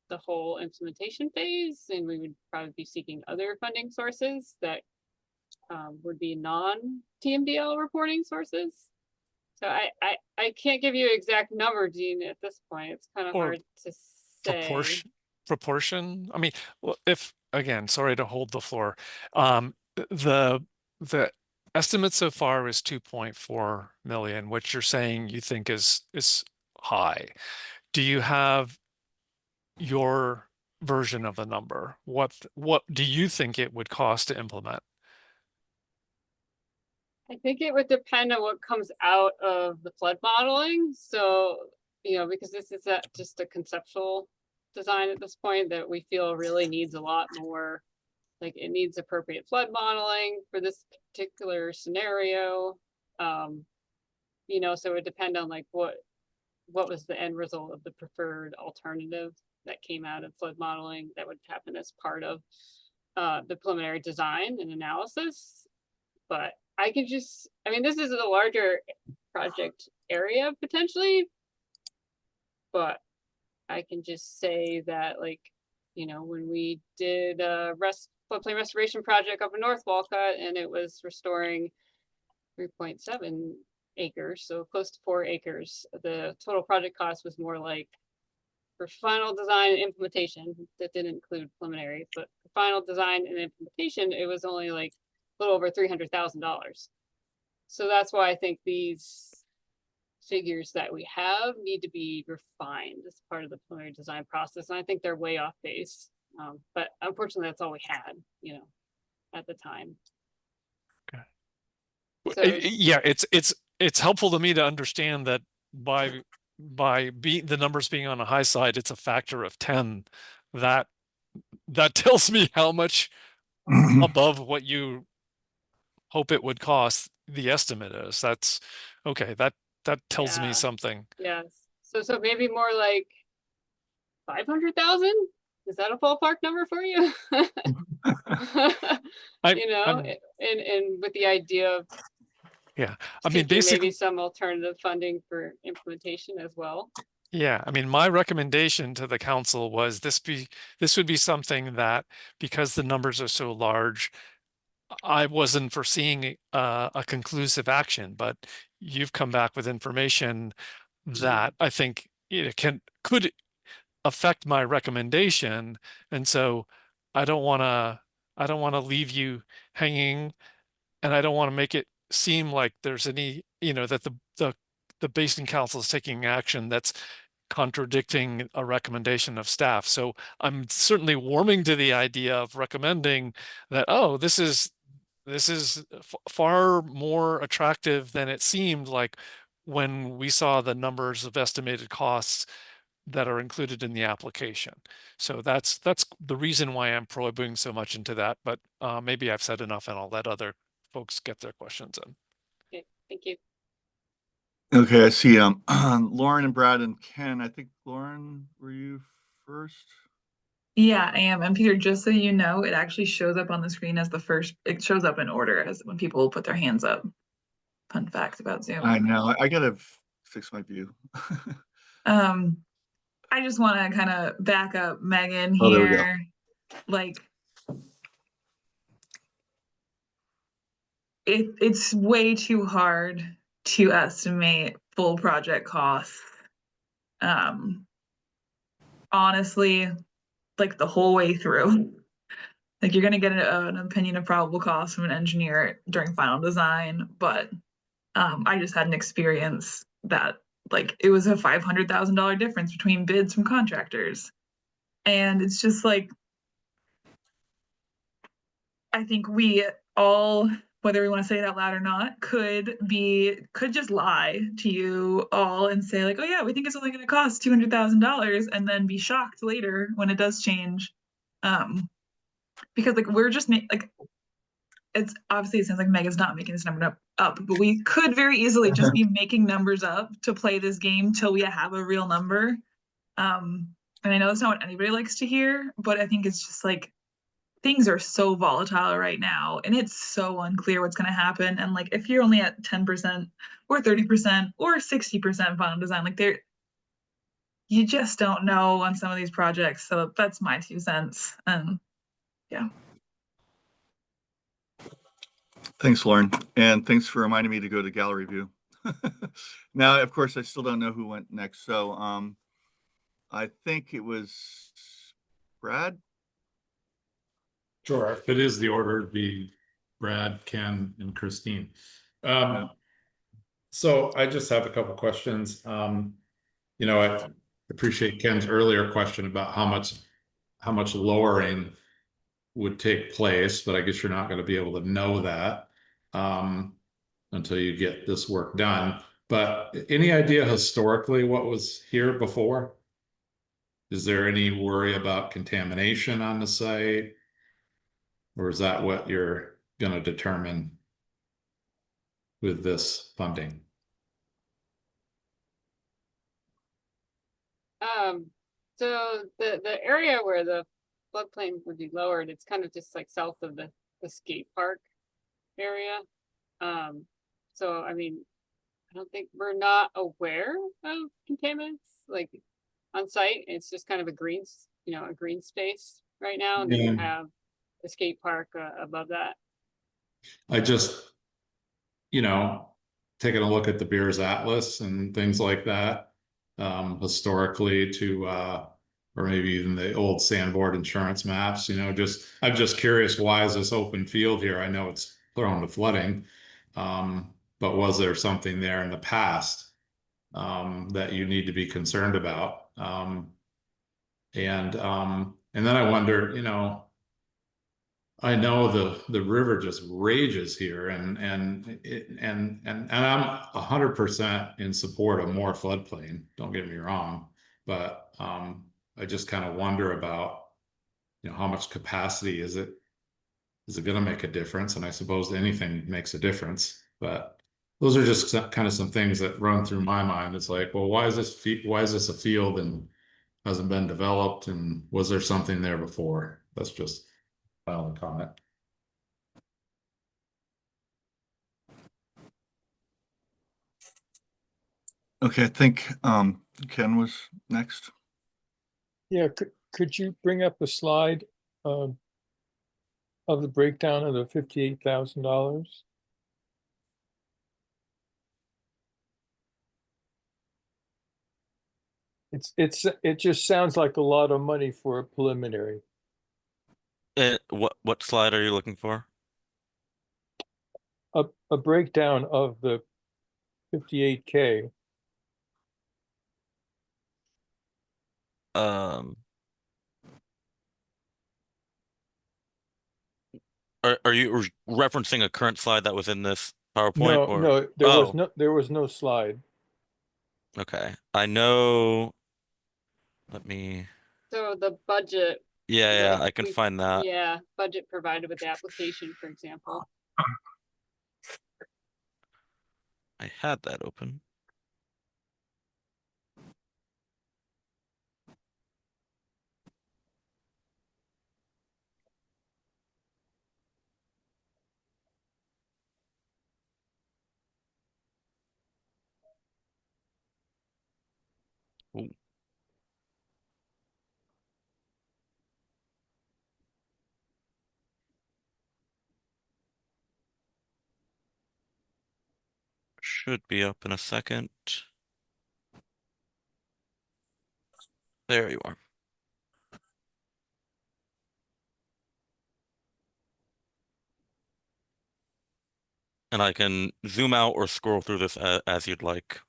the whole implementation phase, and we would probably be seeking other funding sources that would be non-TMDL reporting sources. So I can't give you an exact number, Dean, at this point. It's kind of hard to say. Proportion. I mean, well, if again, sorry to hold the floor. The estimate so far is 2.4 million, which you're saying you think is high. Do you have your version of the number? What do you think it would cost to implement? I think it would depend on what comes out of the flood modeling. So, because this is just a conceptual design at this point that we feel really needs a lot more, like it needs appropriate flood modeling for this particular scenario. So it would depend on like what was the end result of the preferred alternative that came out of flood modeling that would happen as part of the preliminary design and analysis. But I can this is a larger project area potentially, but I can just say that when we did a floodplain restoration project up in North Walcott and it was restoring 3.7 acres, so close to 4 acres, the total project cost was more like, for final design and implementation, that didn't include preliminary, but for final design and implementation, it was only like a little over $300,000. So that's why I think these figures that we have need to be refined as part of the preliminary design process. And I think they're way off base. But unfortunately, that's all we had, at the time. Okay. So yeah, it's helpful to me to understand that by the numbers being on the high side, it's a factor of 10. That tells me how much above what you hope it would cost the estimate is. That's okay. That tells me something. Yes. So maybe more like 500,000. Is that a ballpark number for you? And with the idea of basically maybe some alternative funding for implementation as well. Yeah, my recommendation to the council was this would be something that, because the numbers are so large, I wasn't foreseeing a conclusive action, but you've come back with information that I think could affect my recommendation. And so I don't want to leave you hanging, and I don't want to make it seem like there's any, that the Basin Council is taking action that's contradicting a recommendation of staff. So I'm certainly warming to the idea of recommending that, oh, this is far more attractive than it seemed like when we saw the numbers of estimated costs that are included in the application. So that's the reason why I'm probing so much into that. But maybe I've said enough, and I'll let other folks get their questions in. Okay, thank you. Okay, I see. Lauren and Brad and Ken. I think Lauren, were you first? Yeah, I am. And Peter, just so you know, it actually shows up on the screen as the first, it shows up in order as when people put their hands up. Fun fact about Zoom. I know. I gotta fix my view. I just want to kind of back up Megan Oh, there we go. here. Like, it's way too hard to estimate full project costs. Honestly, like the whole way through. Like you're gonna get an opinion of probable cost from an engineer during final design, but I just had an experience that like it was a $500,000 difference between bids from contractors, and it's just like I think we all, whether we want to say it out loud or not, could just lie to you all and say like, oh yeah, we think it's only going to cost $200,000, and then be shocked later when it does change, because like we're just like it's obviously it sounds like Megan's not making this number up, but we could very easily just be making numbers up to play this game till we have a real number. And I know that's not what anybody likes to hear, but I think it's just like things are so volatile right now, and it's so unclear what's going to happen. And like if you're only at 10% or 30% or 60% final design, like you just don't know on some of these projects. So that's my 2 cents. And yeah. Thanks, Lauren. And thanks for reminding me to go to gallery view. Now, of course, I still don't know who went next. So I think it was Brad. Sure. If it is the order, it'd be Brad, Ken, and Christine. So I just have a couple questions. I appreciate Ken's earlier question about how much lowering would take place, but I guess you're not going to be able to know that until you get this work done. But any idea historically what was here before? Is there any worry about contamination on the site? Or is that what you're going to determine with this funding? So the area where the floodplain would be lowered, it's kind of just like south of the skate park area. So I mean, I don't think we're not aware of contaminants like on site. It's just kind of a green space right now, and then you have the skate park above that. I just, taking a look at the Beers Atlas and things like that, historically or maybe even the old sandboard insurance maps, I'm just curious, why is this open field here? I know it's prone to flooding, but was there something there in the past that you need to be concerned about? And then I wonder, I know the river just rages here, and I'm 100% in support of more floodplain. Don't get me wrong, but I just kind of wonder about how much capacity is it going to make a difference? And I suppose anything makes a difference, but those are just kind of some things that run through my mind. It's like, well, why is this a field and hasn't been developed, and was there something there before? That's just final comment. Okay, I think Ken was next. Yeah, could you bring up a slide of the breakdown of the $58,000? It just sounds like a lot of money for a preliminary. What slide are you looking for? A breakdown of the 58K. Um, are you referencing a current slide that was in this PowerPoint or? No, there was no slide. Okay, I know. Let me. So the budget. Yeah, like, I can find that. Yeah, budget provided with the application, for example. I had that open. Ooh. Should be up in a second. There you are. And I can zoom out or scroll through this as you'd like.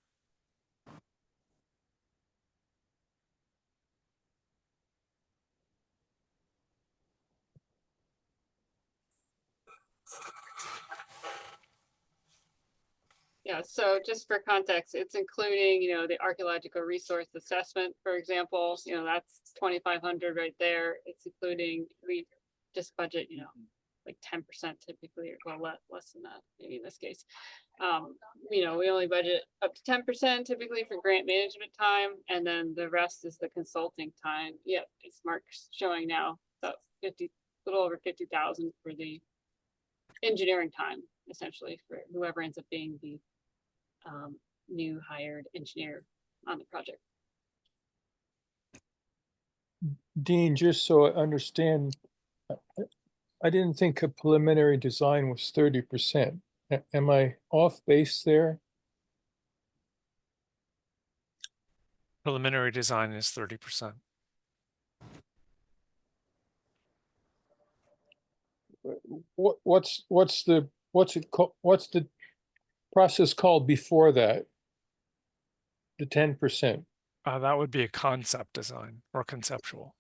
Yeah, so just for context, it's including, the archaeological resource assessment, for example, that's 2,500 right there. It's including, we just budget, like 10% typically, or well, less than that, maybe in this case. We only budget up to 10% typically for grant management time, and then the rest is the consulting time. Yep, it's Mark's showing now, about a little over 50,000 for the engineering time, essentially, for whoever ends up being the new hired engineer on the project. Dean, just so I understand, I didn't think a preliminary design was 30%. Am I off base there? Preliminary design is 30%. What's the process called before that? The 10%. That would be a concept design or conceptual.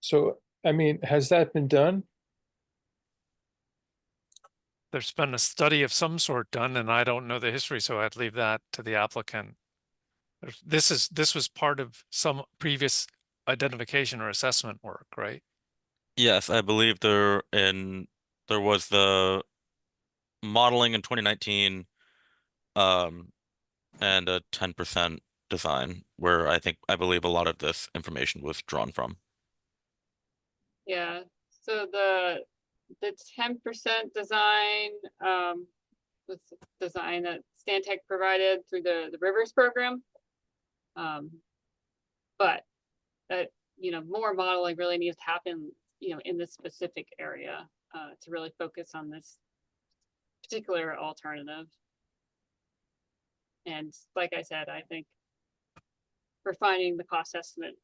So, I mean, has that been done? There's been a study of some sort done, and I don't know the history, so I'd leave that to the applicant. This was part of some previous identification or assessment work, right? Yes, I believe there was the modeling in 2019, and a 10% design where I believe a lot of this information was drawn from. Yeah, so the 10% design was design that Stantec provided through the Rivers program. But that, more modeling really needs to happen, in this specific area to really focus on this particular alternative. And like I said, I think refining the cost estimate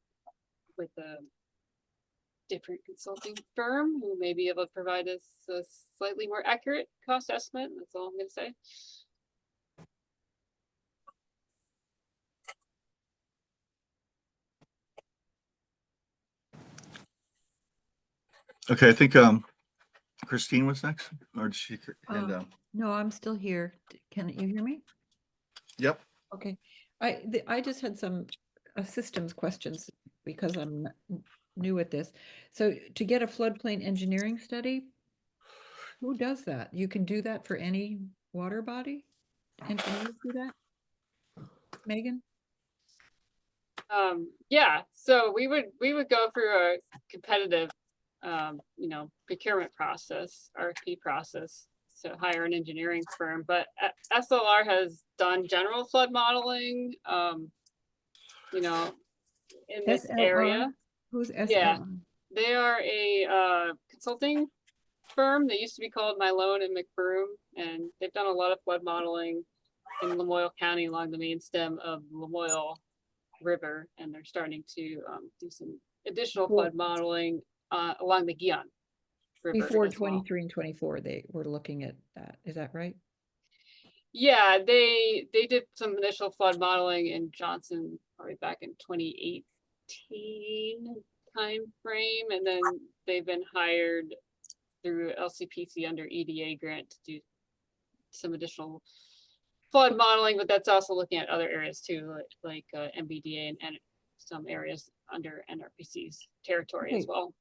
with a different consulting firm who may be able to provide us a slightly more accurate cost estimate. That's all I'm going to say. Okay, I think Christine was next, or did she hand down? No, I'm still here. Can you hear me? Yep. Okay. I just had some systems questions because I'm new at this. So to get a floodplain engineering study, who does that? You can do that for any water body? Engineers do that? Megan? Yeah, so we would go through a competitive procurement process, RFP process, to hire an engineering firm, but SLR has done general flood modeling in this SLR? area. Who's SLR? Yeah, they are a consulting firm. They used to be called Mylone and McBroom, and they've done a lot of flood modeling in Lamoille County along the main stem of Lamoille. river, and they're starting to do some additional flood modeling along the Guion River Before as well. 23 and 24, they were looking at that. Is that right? Yeah, they did some initial flood modeling in Johnson probably back in 2018 time frame, and then they've been hired through LCPC under EDA grant to do some additional flood modeling, but that's also looking at other areas too, like MBDA and some areas under NRPC's territory as Okay. well.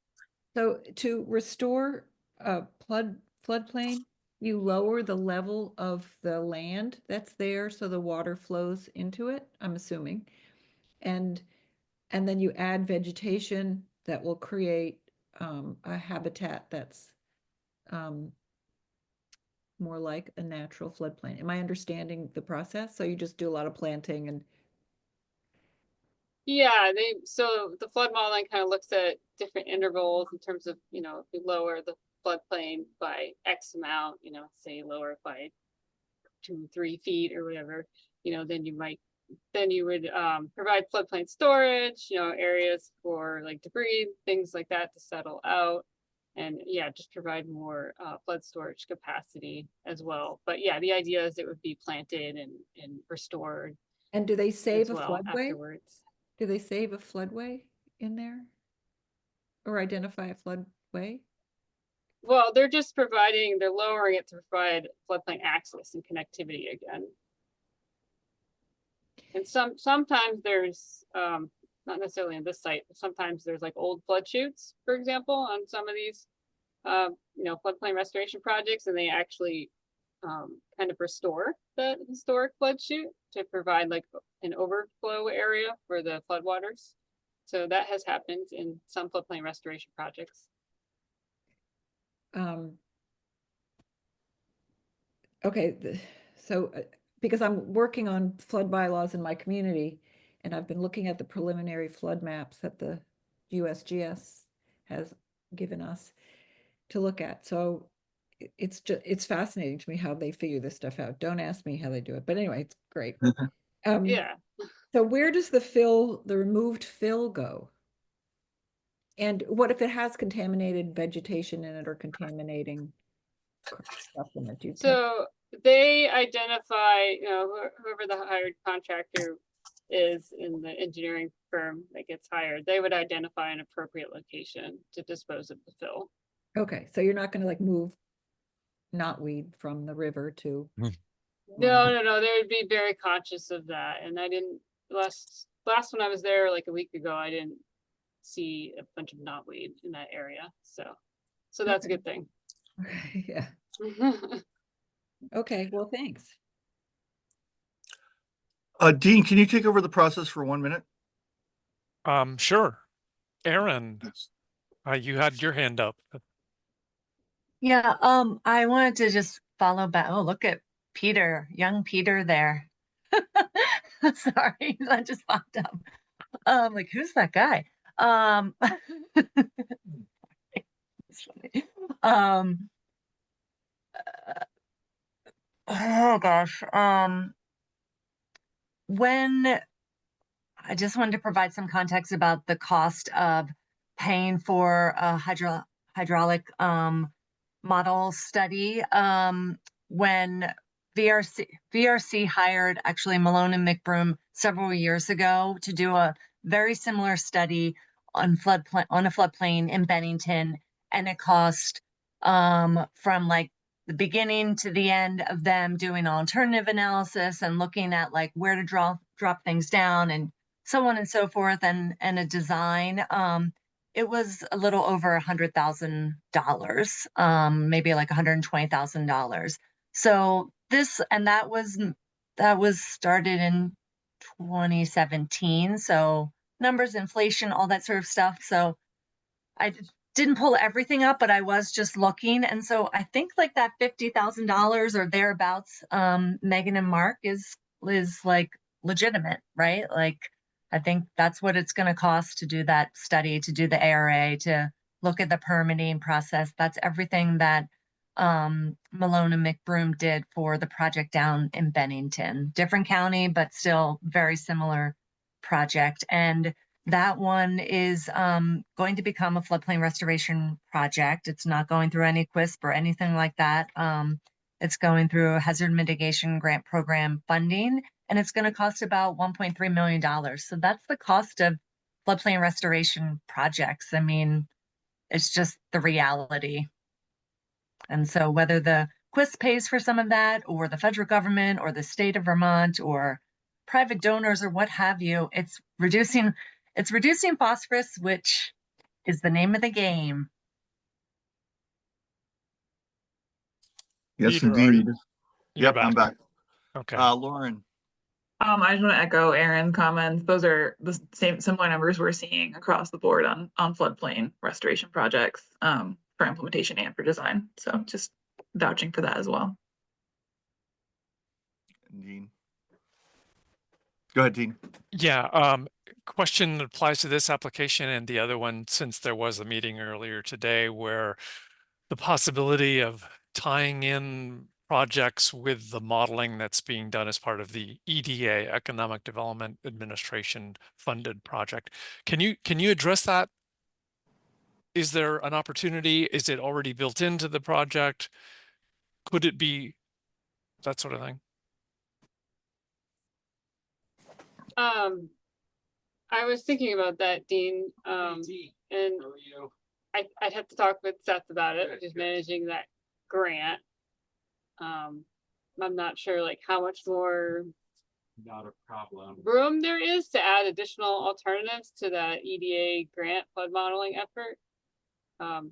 So to restore a floodplain, you lower the level of the land that's there so the water flows into it, I'm assuming. And then you add vegetation that will create a habitat that's more like a natural floodplain. Am I understanding the process? So you just do a lot of planting and Yeah, so the flood modeling kind of looks at different intervals in terms of, you know, if you lower the floodplain by X amount, you know, say lower it by 2-3 feet or whatever, you know, then you would provide floodplain storage, you know, areas for like debris, things like that to settle out. And yeah, just provide more flood storage capacity as well. But yeah, the idea is it would be planted and restored. And do they save as a well floodway? afterwards. Do they save a floodway in there? Or identify a floodway? Well, they're lowering it to provide floodplain access and connectivity again. And sometimes there's, not necessarily on this site, but sometimes there's like old flood chutes, for example, on some of these, you know, floodplain restoration projects, and they actually kind of restore the historic flood chute to provide like an overflow area for the floodwaters. So that has happened in some floodplain restoration projects. Okay, so because I'm working on flood bylaws in my community, and I've been looking at the preliminary flood maps that the USGS has given us to look at. So it's fascinating to me how they figure this stuff out. Don't ask me how they do it, but anyway, it's great. Yeah. So where does the removed fill go? And what if it has contaminated vegetation in it or contaminating stuff in it? Do you take- So they identify, you know, whoever the hired contractor is in the engineering firm that gets hired, they would identify an appropriate location to dispose of the fill. Okay, so you're not gonna like move knotweed from the river to. No, they would be very conscious of that. And I didn't, last when I was there like a week ago, I didn't see a bunch of knotweed in that area. So that's a good thing. Okay, yeah. Okay, well, thanks. Dean, can you take over the process for 1 minute? Sure. Aaron, you had your hand up. Yeah, I wanted to just follow back. Oh, look at Peter, young Peter there. Sorry, that just popped up. Like, who's that guy? It's funny. Oh gosh. When I just wanted to provide some context about the cost of paying for a hydraulic model study. When VRC hired actually Malone and McBroom several years ago to do a very similar study on a floodplain in Bennington, and it cost from like the beginning to the end of them doing alternative analysis and looking at like where to drop things down and so on and so forth, and a design. It was a little over $100,000, maybe like $120,000. So that was started in 2017. So numbers, inflation, all that sort of stuff. So I didn't pull everything up, but I was just looking. And so I think like that $50,000 or thereabouts, Megan and Mark is like legitimate, right? Like, I think that's what it's going to cost to do that study, to do the ARA, to look at the permitting process. That's everything that Malone and McBroom did for the project down in Bennington. Different county, but still very similar project, and that one is going to become a floodplain restoration project. It's not going through any QUISP or anything like that. It's going through a hazard mitigation grant program funding, and it's going to cost about $1.3 million. So that's the cost of floodplain restoration projects. I mean, it's just the reality. And so whether the QUISP pays for some of that, or the federal government, or the state of Vermont, or private donors, or what have you, it's reducing phosphorus, which is the name of the game. Yes, Peter, are you- indeed. You're Yep, I'm back. Okay. Lauren. I just want to echo Aaron's comments. Those are the similar numbers we're seeing across the board on floodplain restoration projects for implementation and for design. So just vouching for that as well. Dean. Go ahead, Dean. Yeah, question applies to this application and the other one, since there was a meeting earlier today where the possibility of tying in projects with the modeling that's being done as part of the EDA, Economic Development Administration funded project. Can you address that? Is there an opportunity? Is it already built into the project? Could it be that sort of thing? I was thinking about that, Dean. And I'd have to talk with Seth about it, just managing that grant. I'm not sure like how much more Not a problem. room there is to add additional alternatives to that EDA grant flood modeling effort.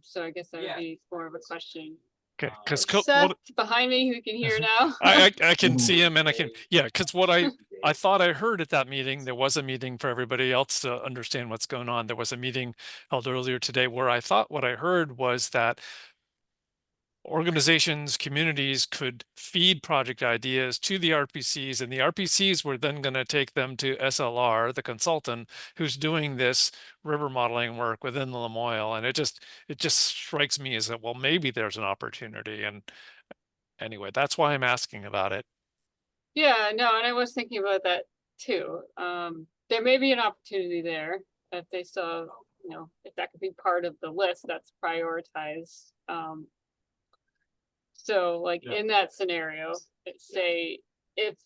So I guess that would be more of a question. Okay, because Seth behind me, who can hear now. I can see him, and I can, yeah, because what I thought I heard at that meeting, there was a meeting for everybody else to understand what's going on. There was a meeting held earlier today where I thought what I heard was that organizations, communities could feed project ideas to the RPCs, and the RPCs were then going to take them to SLR, the consultant who's doing this river modeling work within the Lamoille. And it just strikes me as that, well, maybe there's an opportunity. And anyway, that's why I'm asking about it. Yeah, no, and I was thinking about that too. There may be an opportunity there if they still, if that could be part of the list that's prioritized. So like in that scenario, say if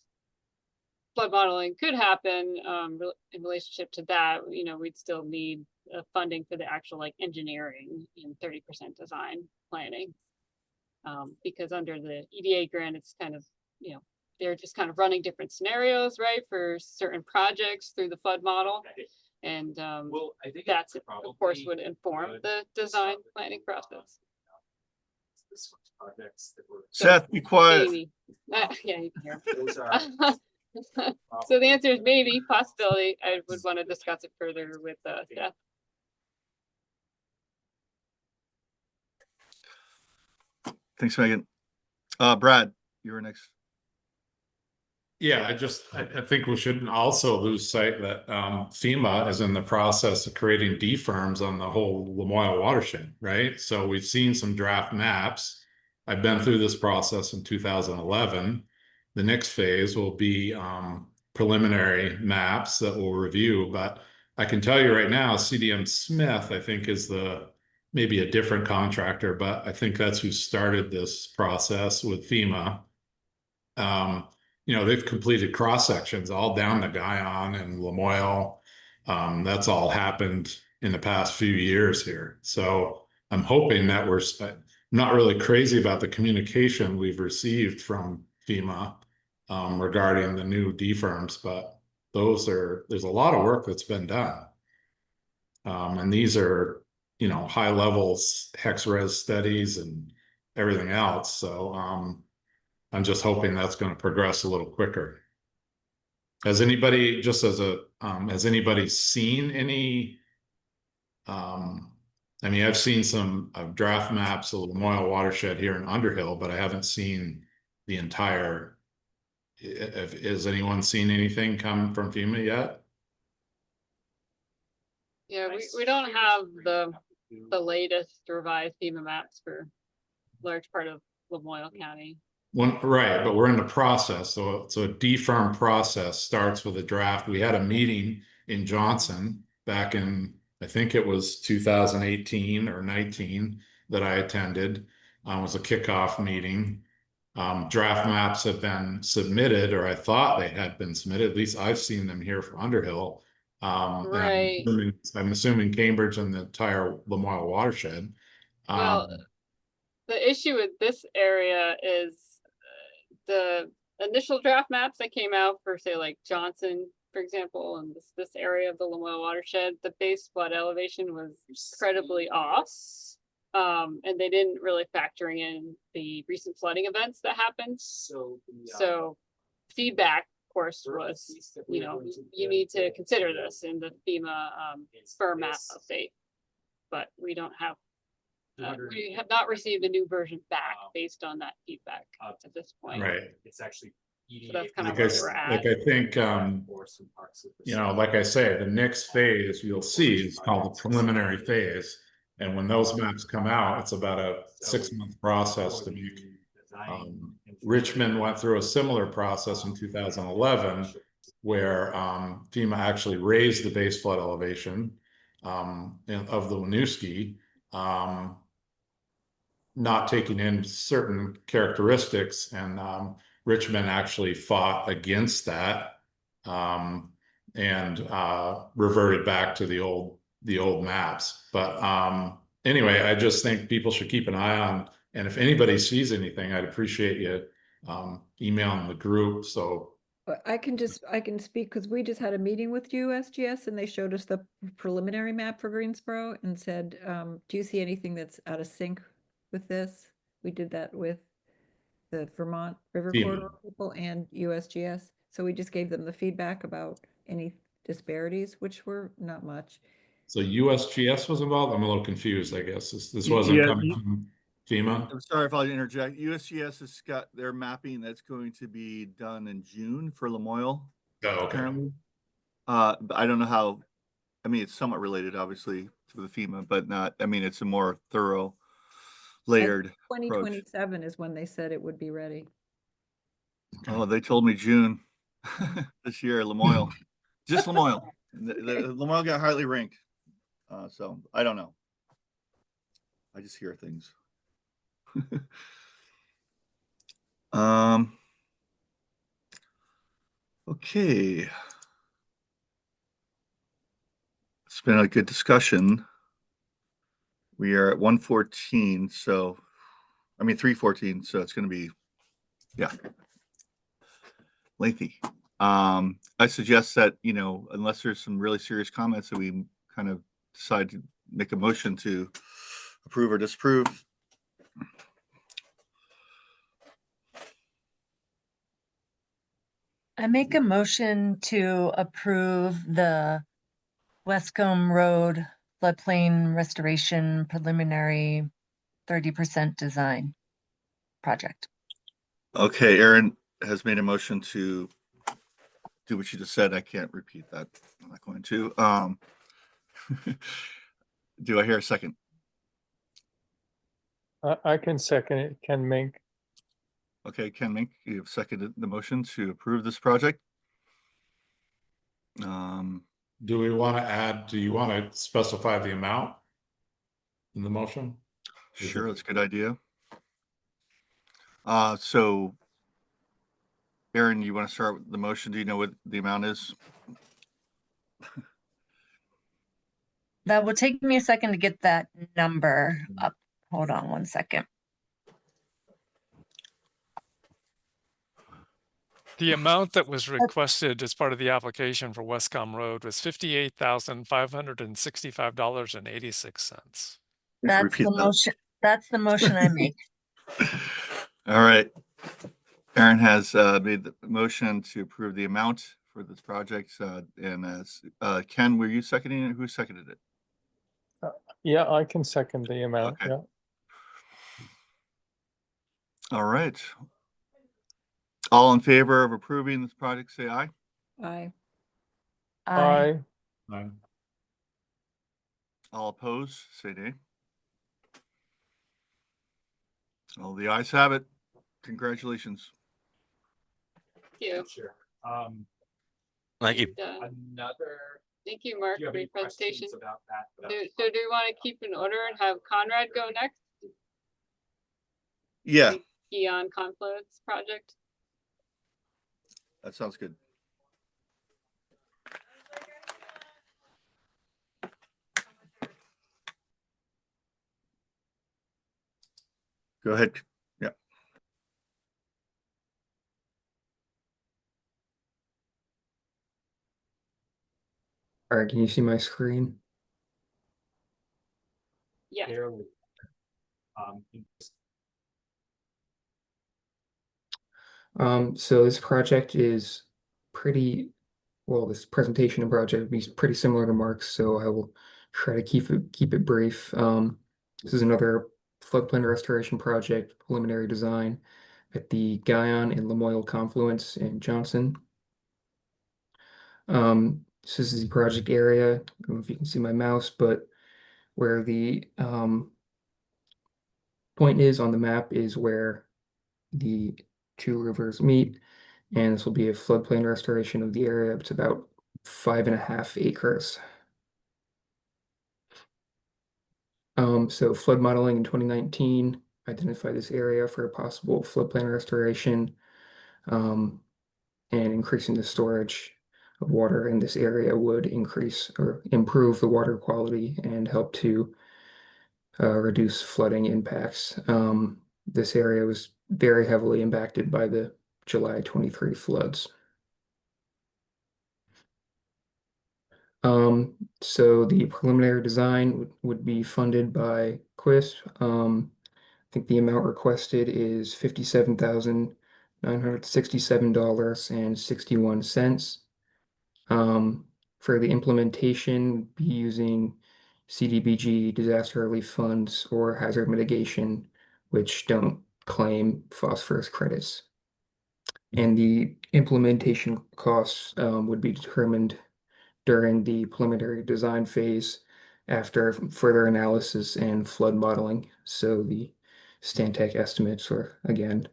flood modeling could happen in relationship to that, we'd still need funding for the actual like engineering and 30% design planning. Because under the EDA grant, it's kind of, they're just kind of running different scenarios, right, for certain projects through the flood model. And that's, of course, would inform the design planning process. Seth, be quiet. Maybe. Yeah, you can hear. So the answer is maybe, possibility. I would want to discuss it further with Seth. Thanks, Megan. Brad, you were next. Yeah, I think we shouldn't also lose sight that FEMA is in the process of creating D-firms on the whole Lamoille watershed, right? So we've seen some draft maps. I've been through this process in 2011. The next phase will be preliminary maps that we'll review. But I can tell you right now, CDM Smith, I think, is maybe a different contractor, but I think that's who started this process with FEMA. They've completed cross sections all down to Guyon and Lamoille. That's all happened in the past few years here. So I'm hoping that we're not really crazy about the communication we've received from FEMA regarding the new D-firms, but there's a lot of work that's been done. And these are, high levels hex-res studies and everything else. So I'm just hoping that's going to progress a little quicker. Has anybody seen any? I've seen some draft maps of the Lamoille watershed here in Underhill, but I haven't seen the entire. Has anyone seen anything come from FEMA yet? Yeah, we don't have the latest revised FEMA maps for large part of Lamoille County. Right, but we're in the process. So a D-firm process starts with a draft. We had a meeting in Johnson back in, I think it was 2018 or 19 that I attended. It was a kickoff meeting. Draft maps have been submitted, or I thought they had been submitted. At least I've seen them here for Underhill. And Right. I'm assuming Cambridge and the entire Lamoille watershed. Well, the issue with this area is the initial draft maps that came out for, say, like Johnson, for example, and this area of the Lamoille watershed, the base flood elevation was incredibly off. And they didn't really factor in the recent flooding events that happened. So feedback, of course, was, you know, you need to consider this in the FEMA firm map update. But we don't have, we have not received a new version back based on that feedback at this point. Right. So that's kind of Like where I, we're at. like I think, you know, like I say, the next phase you'll see is called the preliminary phase. And when those maps come out, it's about a 6-month process to make. Richmond went through a similar process in 2011, where FEMA actually raised the base flood elevation of the Winooski, not taking in certain characteristics, and Richmond actually fought against that and reverted back to the old maps. But anyway, I just think people should keep an eye on, and if anybody sees anything, I'd appreciate you emailing the group. So But I can speak because we just had a meeting with USGS and they showed us the preliminary map for Greensboro and said, do you see anything that's out of sync with this? We did that with the Vermont River FEMA. Corridor people and USGS. So we just gave them the feedback about any disparities, which were not much. So USGS was involved? I'm a little confused, I guess. This wasn't coming from FEMA? I'm sorry if I interject. USGS has got their mapping that's going to be done in June for Lamoille. Oh, okay. Apparently. But I don't know how, I mean, it's somewhat related, obviously, to the FEMA, but not, I mean, it's a more thorough, layered approach. 2027 is when they said it would be ready. Oh, they told me June this year, Lamoille. Just Lamoille. The Lamoille got highly ranked. So I don't know. I just hear things. Okay. It's been a good discussion. We are at 1:14, so I mean 3:14, so it's going to be, yeah, lengthy. I suggest that, you know, unless there's some really serious comments, that we kind of decide to make a motion to approve or disapprove. I make a motion to approve the Westcombe Road floodplain restoration preliminary 30% design project. Okay, Aaron has made a motion to do what you just said. I can't repeat that. I'm not going to. Do I hear a second? I can second it. Ken Mink. Okay, Ken Mink, you have seconded the motion to approve this project. Do we want to add, do you want to specify the amount in the motion? Sure, that's a good idea. So Aaron, you want to start with the motion? Do you know what the amount is? That will take me a second to get that number up. Hold on one second. The amount that was requested as part of the application for Westcombe Road was $58,565.86. That's the motion. That's the motion I make. All right. Aaron has made the motion to approve the amount for this project. And as Ken, were you seconding it? Who seconded it? Yeah, I can second the amount. Okay. Yeah. All right. All in favor of approving this project, say aye. Aye. Aye. Aye. All opposed, say nay. All the ayes have it. Congratulations. Thank you. Thank you. And, Thank you, Mark, Do you have for any your presentation. questions about that? So do you want to keep in order and have Conrad go next? Yeah, Guion Confluence Project. that sounds good. Go ahead. Yeah. All right, can you see my screen? Yeah. Barely. So this project is pretty, well, this presentation and project would be pretty similar to Mark's, so I will try to keep it brief. This is another floodplain restoration project, preliminary design at the Guion and Lamoille confluence in Johnson. This is the project area. I don't know if you can see my mouse, but where the point is on the map is where the two rivers meet, and this will be a floodplain restoration of the area. It's about 5.5 acres. So flood modeling in 2019 identified this area for a possible floodplain restoration, and increasing the storage of water in this area would increase or improve the water quality and help to reduce flooding impacts. This area was very heavily impacted by the July 23 floods. So the preliminary design would be funded by QUISP. I think the amount requested is $57,967.61. For the implementation, be using CDBG disaster relief funds or hazard mitigation, which don't claim phosphorus credits. And the implementation costs would be determined during the preliminary design phase after further analysis and flood modeling. So the Stantec estimates were, again,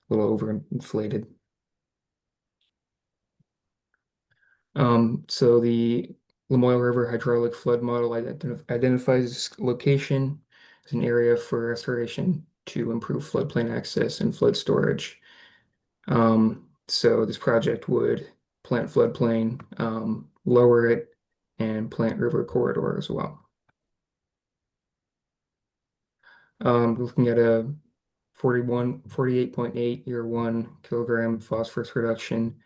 a little overinflated. So the Lamoille River hydraulic flood model identifies this location as an area for restoration to improve floodplain access and flood storage. So this project would plant floodplain, lower it, and plant river corridor as well. Looking at a 48.8 year 1 kilogram phosphorus reduction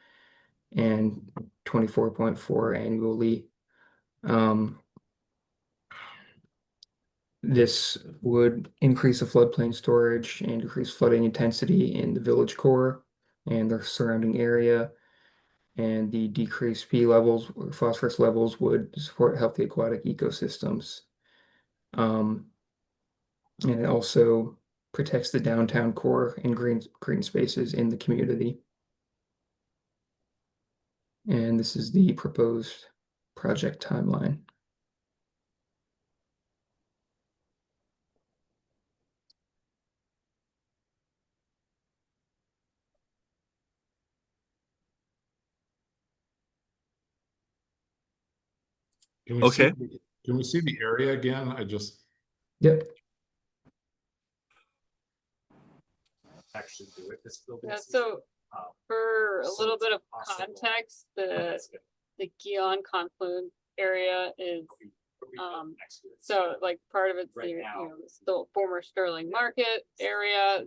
and 24.4 annually. This would increase the floodplain storage and decrease flooding intensity in the village core and the surrounding area. And the decreased P levels or phosphorus levels would support healthy aquatic ecosystems. And it also protects the downtown core and green spaces in the community. And this is the proposed project timeline. Okay. Can we see the area again? Yep. Actually do it. This building. Yeah, so for a little bit of context, the Guion Confluence area is so like part of it's the, you know, the former Sterling Market area.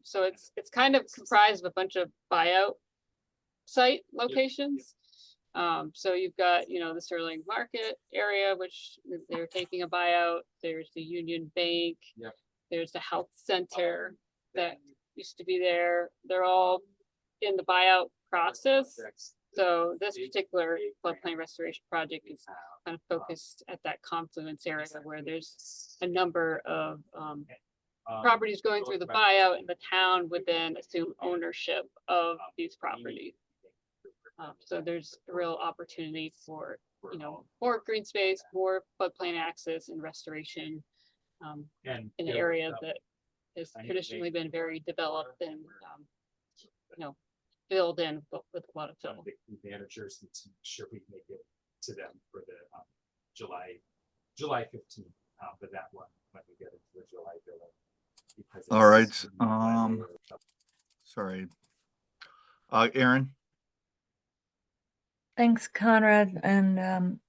So it's kind of comprised of a bunch of buyout site locations. So you've got, you know, the Sterling Market area, which they're taking a buyout. There's the Union Bank. Yep. There's the health center that used to be there. They're all in the buyout process. So this particular floodplain restoration project is kind of focused at that confluence area where there's a number of properties going through the buyout, and the town would then assume ownership of these properties. So there's a real opportunity for, you know, more green space, more floodplain access and restoration in an area that has traditionally been very developed and, you know, filled in with a lot of fill. Managers and to make sure we make it to them for the July 15th, for that one when we get into the July billing. Because All right, it's sorry. Aaron? Thanks, Conrad. And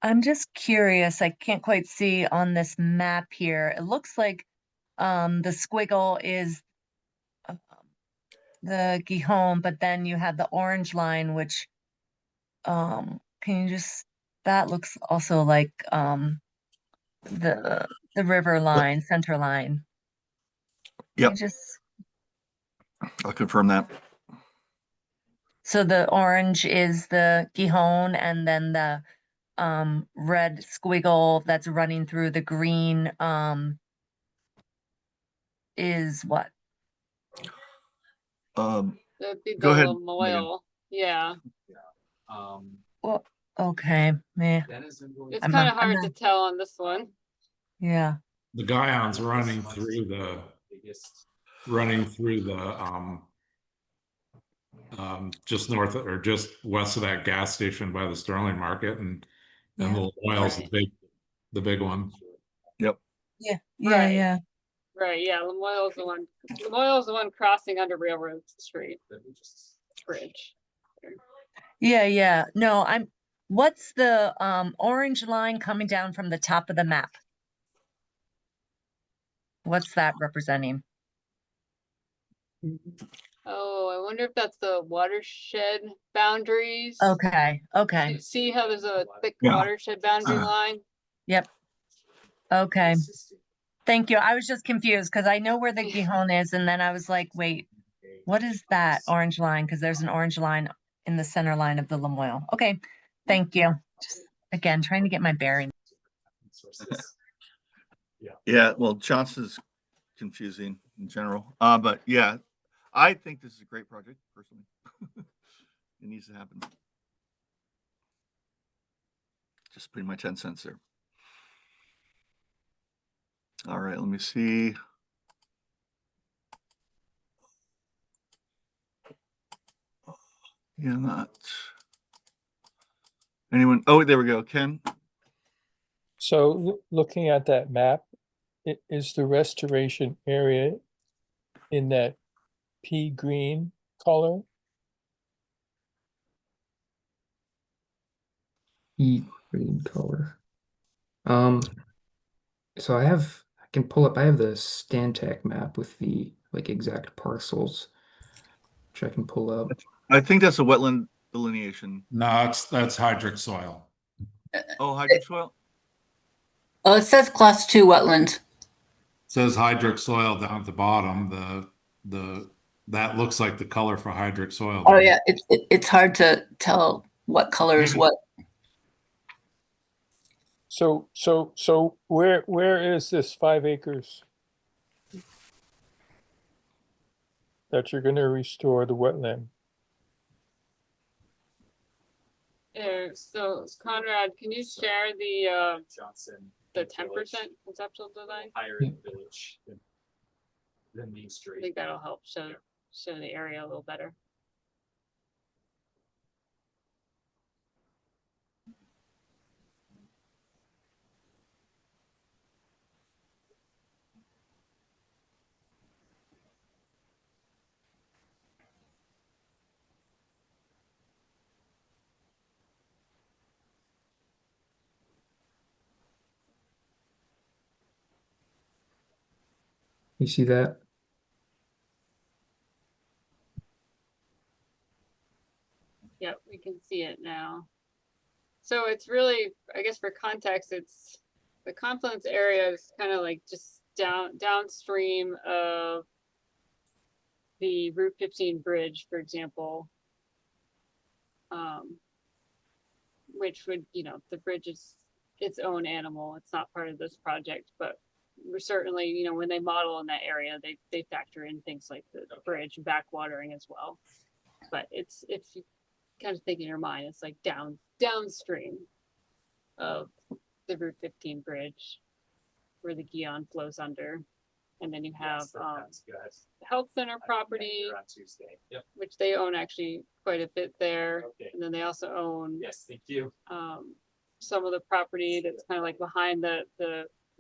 I'm just curious, I can't quite see on this map here. It looks like the squiggle is the Gijón, but then you have the orange line, which can you just, that looks also like the river line, center line. Can Yep. you just, I'll confirm that. so the orange is the Gijón, and then the red squiggle that's running through the green is what? That'd be the Go ahead, Megan. Lamoille. Yeah. Well, okay, meh. It's I'm kind not- of hard I'm to not- tell on this one. Yeah. The Guyon's running through the just north of, or just west of that gas station by the Sterling Market, and Yeah. the Lamoille's the big one. Yep. Yeah. Right. Yeah. Right, yeah, Lamoille's the one. Lamoille's the one crossing under Railroad Street Bridge. Yeah. No, what's the orange line coming down from the top of the map? What's that representing? Oh, I wonder if that's the watershed boundaries. Okay. See how there's a thick Yeah. watershed boundary line? Yep. Okay. Thank you. I was just confused because I know where the Gijón is, and then I was like, wait, what is that orange line? Because there's an orange line in the center line of the Lamoille. Okay. Thank you. Just again, trying to get my bearing. Yeah, well, Johnson's confusing in general. But yeah, I think this is a great project personally. It needs to happen. Just putting my 10 cents there. All right, let me see. Yeah, not anyone. Oh, there we go. Ken. So looking at that map, is the restoration area in that pea green color? Green color. So I can pull up, I have the Stantec map with the like exact parcels, which I can pull up. I think that's a wetland delineation. No, that's hydric soil. Oh, hydric soil. Oh, it says class 2 wetland. It says hydric soil down at the bottom. That looks like the color for hydric soil. Oh yeah, it's hard to tell what color is what. So where is this 5 acres that you're going to restore the wetland? So Conrad, can you share the 10% conceptual design? higher in the village than Main I Street. think that'll help show the area a little better. You see that? Yep, we can see it now. So it's really, I guess for context, it's the confluence area is kind of like just downstream of the Route 15 bridge, for example. Which would, the bridge is its own animal. It's not part of this project, but we're certainly, when they model in that area, they factor in things like the bridge and backwatering as well. But it's, if you kind of think in your mind, it's like downstream of the Route 15 bridge where the Gijón flows under. And then you have That's good. the health center property, On Tuesday. Yep. which they own actually quite a bit there. Okay. And then they also own Yes, thank you. some of the property that's kind of like behind the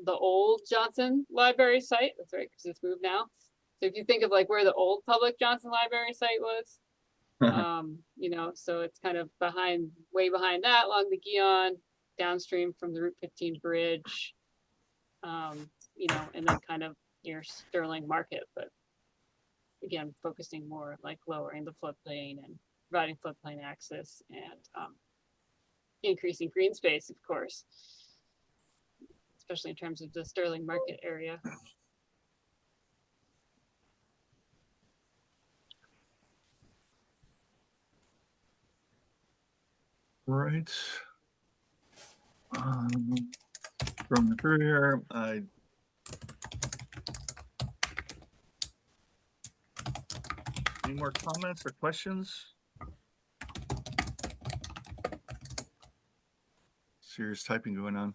old Johnson Library site. That's right, because it's moved now. So if you think of like where the old public Johnson Library site was, you know, so it's kind of behind, way behind that, along the Guion, downstream from the Route 15 bridge, you know, and then kind of near Sterling Market, but again, focusing more like lowering the floodplain and providing floodplain access and increasing green space, of course, especially in terms of the Sterling Market area. Right. From the through here, any more comments or questions? Serious typing going on.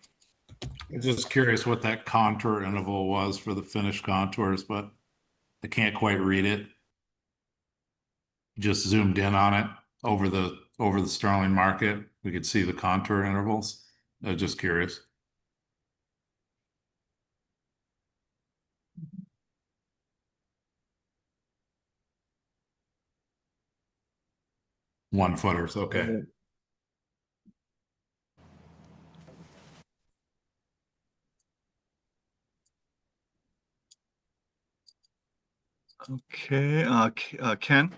I'm just curious what that contour interval was for the finished contours, but I can't quite read it. Just zoomed in on it over the Sterling Market. We could see the contour intervals. I was just curious. One footers, okay. Okay, Ken?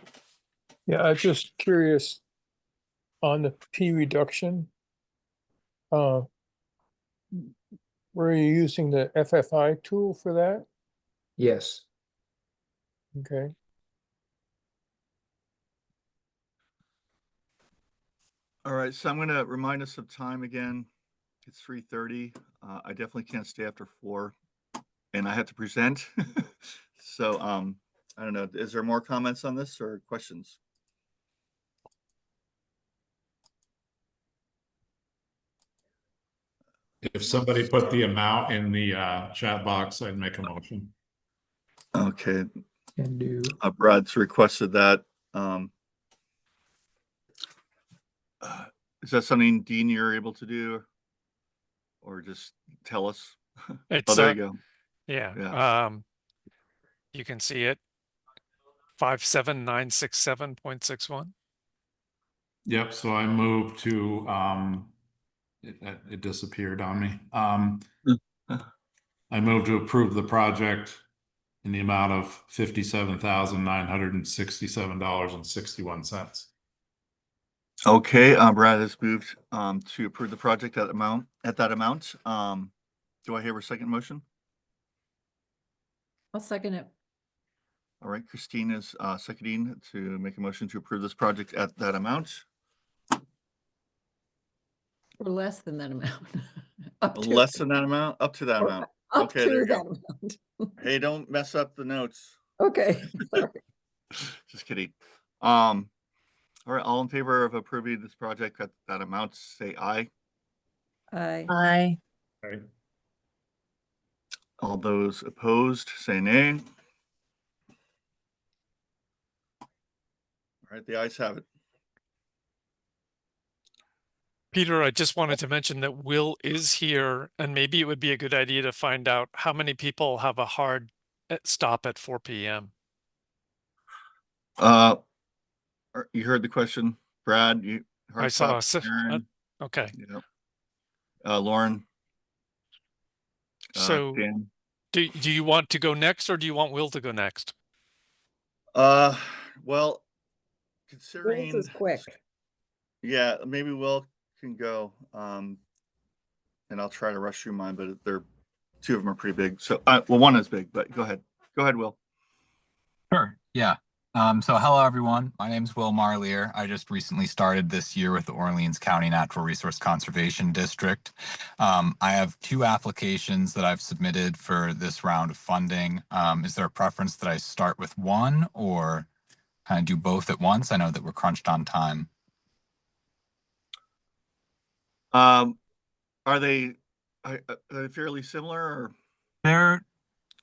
Yeah, I'm just curious on the P reduction. Were you using the FFI tool for that? Yes. Okay. All right, so I'm going to remind us of time again. It's 3:30. I definitely can't stay after 4, and I have to present. So, I don't know. Is there more comments on this or questions? If somebody put the amount in the chat box, I'd make a motion. Okay. Can do. Brad's requested that. Is that something, Dean, you're able to do? Or just tell us? It's, Oh, there you go. Yeah. Yeah. You can see it. 57967.61. Yep, so I moved to it disappeared on me. I moved to approve the project in the amount of $57,967.61. Okay, Brad has moved to approve the project at that amount. Do I hear a second motion? I'll second it. All right, Christine is seconding to make a motion to approve this project at that amount. Or less than that amount. Up to, Less than that amount, up to that or amount. up Okay, there to you that go. amount. Hey, don't mess up the notes. Okay, sorry. Just kidding. All right, all in favor of approving this project at that amount, say aye. Aye. Aye. All those opposed, say nay. All right, the ayes have it. Peter, I just wanted to mention that Will is here, and maybe it would be a good idea to find out how many people have a hard stop at 4 p.m. You heard the question, Brad? I saw. Okay. Yeah. Lauren. So, Dan. do you want to go next, or do you want Will to go next? Well, considering This is quick. Yeah, maybe Will can go. And I'll try to rush through mine, but two of them are pretty big. So, well, one is big, but go ahead. Go ahead, Will. Sure. Yeah. So hello, everyone. My name is Will Marlier. I just recently started this year with the Orleans County Natural Resource Conservation District. I have 2 applications that I've submitted for this round of funding. Is there a preference that I start with one or kind of do both at once? I know that we're crunched on time. Are they fairly similar? Or?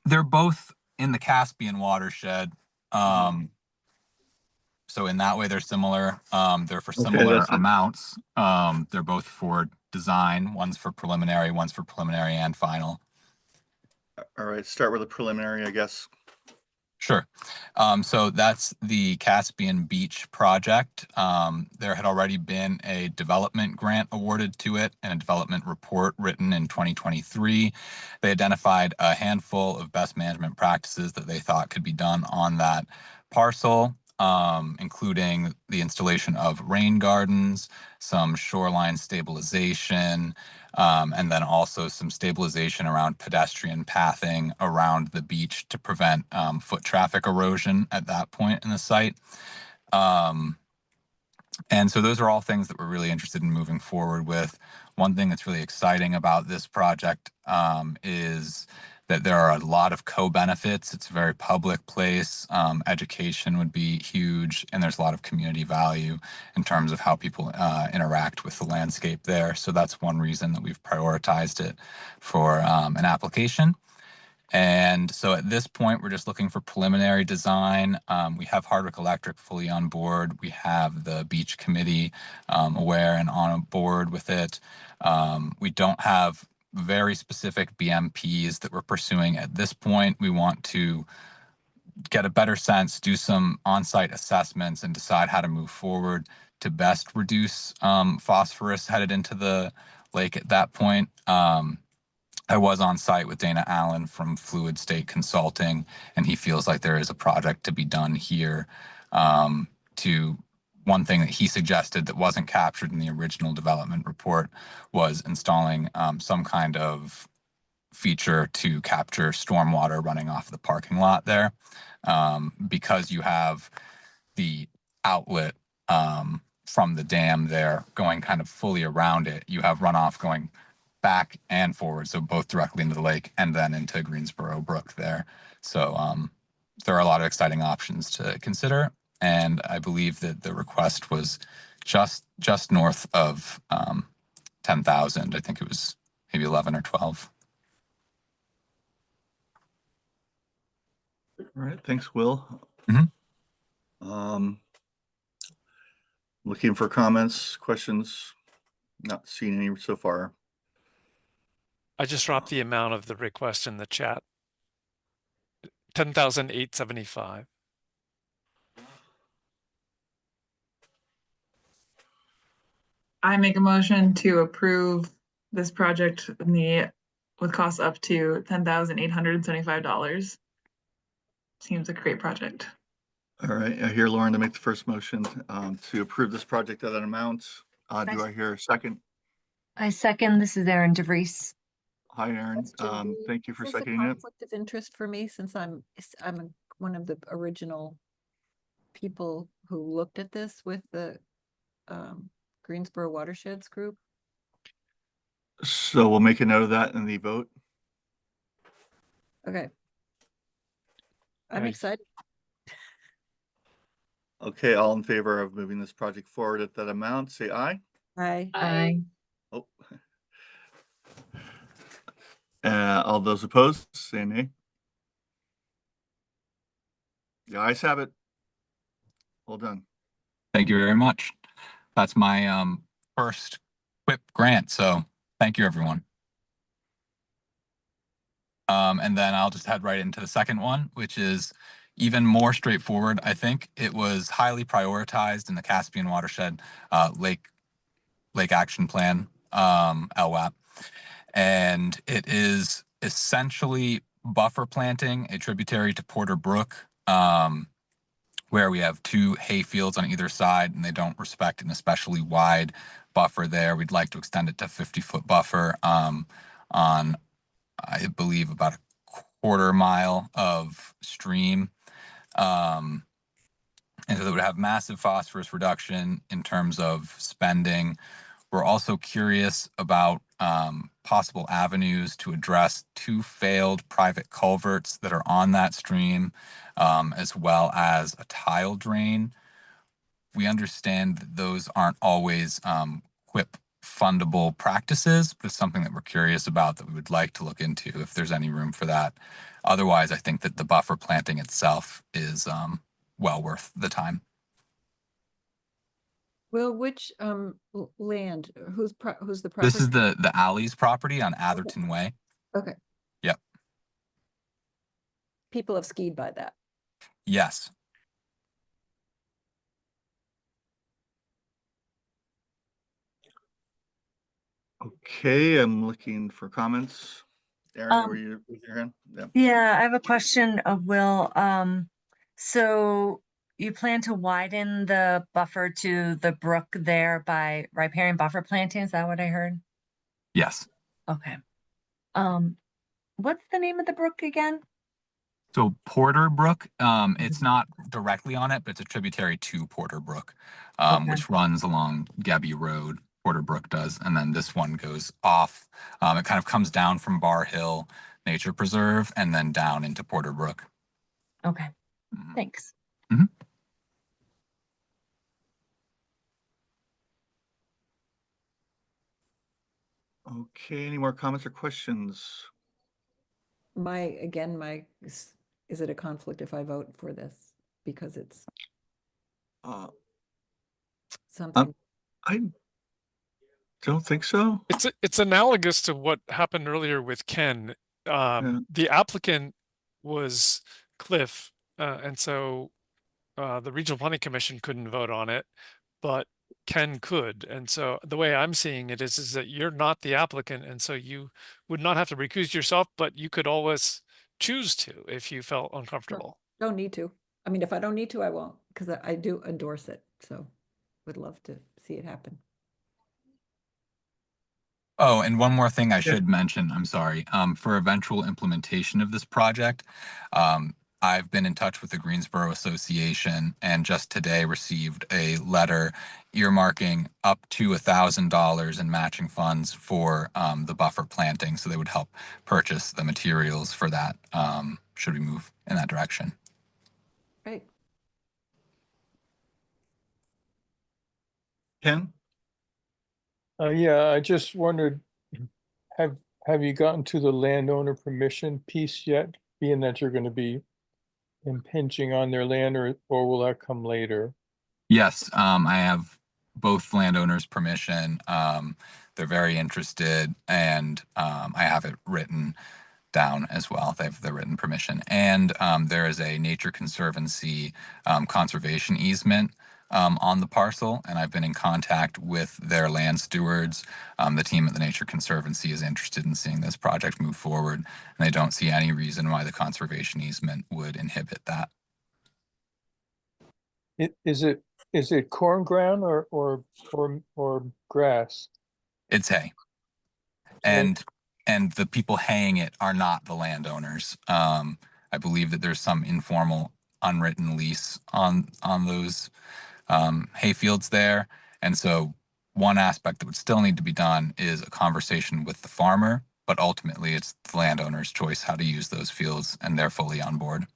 They're both in the Caspian watershed. So in that way, they're similar. They're for similar that's it. amounts. They're both for design. One's for preliminary, one's for preliminary and final. All right, start with a preliminary, I guess. Sure. So that's the Caspian Beach project. There had already been a development grant awarded to it and a development report written in 2023. They identified a handful of best management practices that they thought could be done on that parcel, including the installation of rain gardens, some shoreline stabilization, and then also some stabilization around pedestrian pathing around the beach to prevent foot traffic erosion at that point in the site. And so those are all things that we're really interested in moving forward with. One thing that's really exciting about this project is that there are a lot of co-benefits. It's a very public place. Education would be huge, and there's a lot of community value in terms of how people interact with the landscape there. So that's one reason that we've prioritized it for an application. And so at this point, we're just looking for preliminary design. We have Hardwick Electric fully on board. We have the beach committee aware and on board with it. We don't have very specific BMPs that we're pursuing at this point. We want to get a better sense, do some on-site assessments, and decide how to move forward to best reduce phosphorus headed into the lake at that point. I was on site with Dana Allen from Fluid State Consulting, and he feels like there is a project to be done here. One thing that he suggested that wasn't captured in the original development report was installing some kind of feature to capture stormwater running off the parking lot there, because you have the outlet from the dam there going kind of fully around it. You have runoff going back and forward, so both directly into the lake and then into Greensboro Brook there. So there are a lot of exciting options to consider, and I believe that the request was just north of 10,000. I think it was maybe 11 or 12. All right, thanks, Will. Looking for comments, questions. Not seeing any so far. I just dropped the amount of the request in the chat. 10,875. I make a motion to approve this project with costs up to $10,875. Seems like a great project. All right, I hear Lauren to make the first motion to approve this project at that amount. Do I hear a second? I second. This is Erin DeVries. Hi, Aaron. Thank you for seconding it. Conflict of interest for me, since I'm one of the original people who looked at this with the Greensboro Watersheds Group. So we'll make a note of that in the vote. Okay. I'm excited. Okay, all in favor of moving this project forward at that amount, say aye. Aye. Aye. Oh. All those opposed, say nay. The ayes have it. Well done. Thank you very much. That's my first QUIP grant, so thank you, everyone. And then I'll just head right into the second one, which is even more straightforward. I think it was highly prioritized in the Caspian Watershed Lake Action Plan, LWAP. And it is essentially buffer planting a tributary to Porter Brook, where we have two hay fields on either side, and they don't respect an especially wide buffer there. We'd like to extend it to 50-foot buffer on, I believe, about a quarter mile of stream. And so that would have massive phosphorus reduction in terms of spending. We're also curious about possible avenues to address two failed private culverts that are on that stream, as well as a tile drain. We understand that those aren't always QUIP funded fundable practices, but it's something that we're curious about that we would like to look into if there's any room for that. Otherwise, I think that the buffer planting itself is well worth the time. Will, which land, who's the property? This is the Alley's property on Atherton Way. Okay. Yep. People have skied by that. Yes. Okay, I'm looking for comments. Aaron, were you with your hand? Yeah. Yeah, I have a question of Will. So you plan to widen the buffer to the brook there by riparian buffer planting? Is that what I heard? Yes. Okay. What's the name of the brook again? So Porter Brook, it's not directly on it, but it's a tributary to Porter Brook, Okay. which runs along Gebby Road. Porter Brook does, and then this one goes off. It kind of comes down from Bar Hill Nature Preserve and then down into Porter Brook. Okay. Thanks. Mm-hmm. Okay, any more comments or questions? Is it a conflict if I vote for this? Because it's something. I don't think so. It's analogous to what happened earlier with Ken. The applicant was Cliff, and so the Regional Planning Commission couldn't vote on it, but Ken could. And so the way I'm seeing it is that you're not the applicant, and so you would not have to recuse yourself, but you could always choose to if you felt uncomfortable. Don't need to. I mean, if I don't need to, I won't, because I do endorse it. So would love to see it happen. Oh, and one more thing I should mention, I'm sorry, for eventual implementation of this project, I've been in touch with the Greensboro Association and just today received a letter earmarking up to $1,000 in matching funds for the buffer planting. So they would help purchase the materials for that, should we move in that direction. Right. Ken? Yeah, I just wondered, have you gotten to the landowner permission piece yet? Being that you're going to be impinging on their land, or will that come later? Yes, I have both landowners' permission. They're very interested, and I have it written down as well. They have the written permission, and there is a Nature Conservancy conservation easement on the parcel, and I've been in contact with their land stewards. The team at the Nature Conservancy is interested in seeing this project move forward, and they don't see any reason why the conservation easement would inhibit that. Is it corn ground or grass? It's hay. And the people haying it are not the landowners. I believe that there's some informal unwritten lease on those hay fields there. And so one aspect that would still need to be done is a conversation with the farmer, but ultimately it's the landowner's choice how to use those fields, and they're fully on board.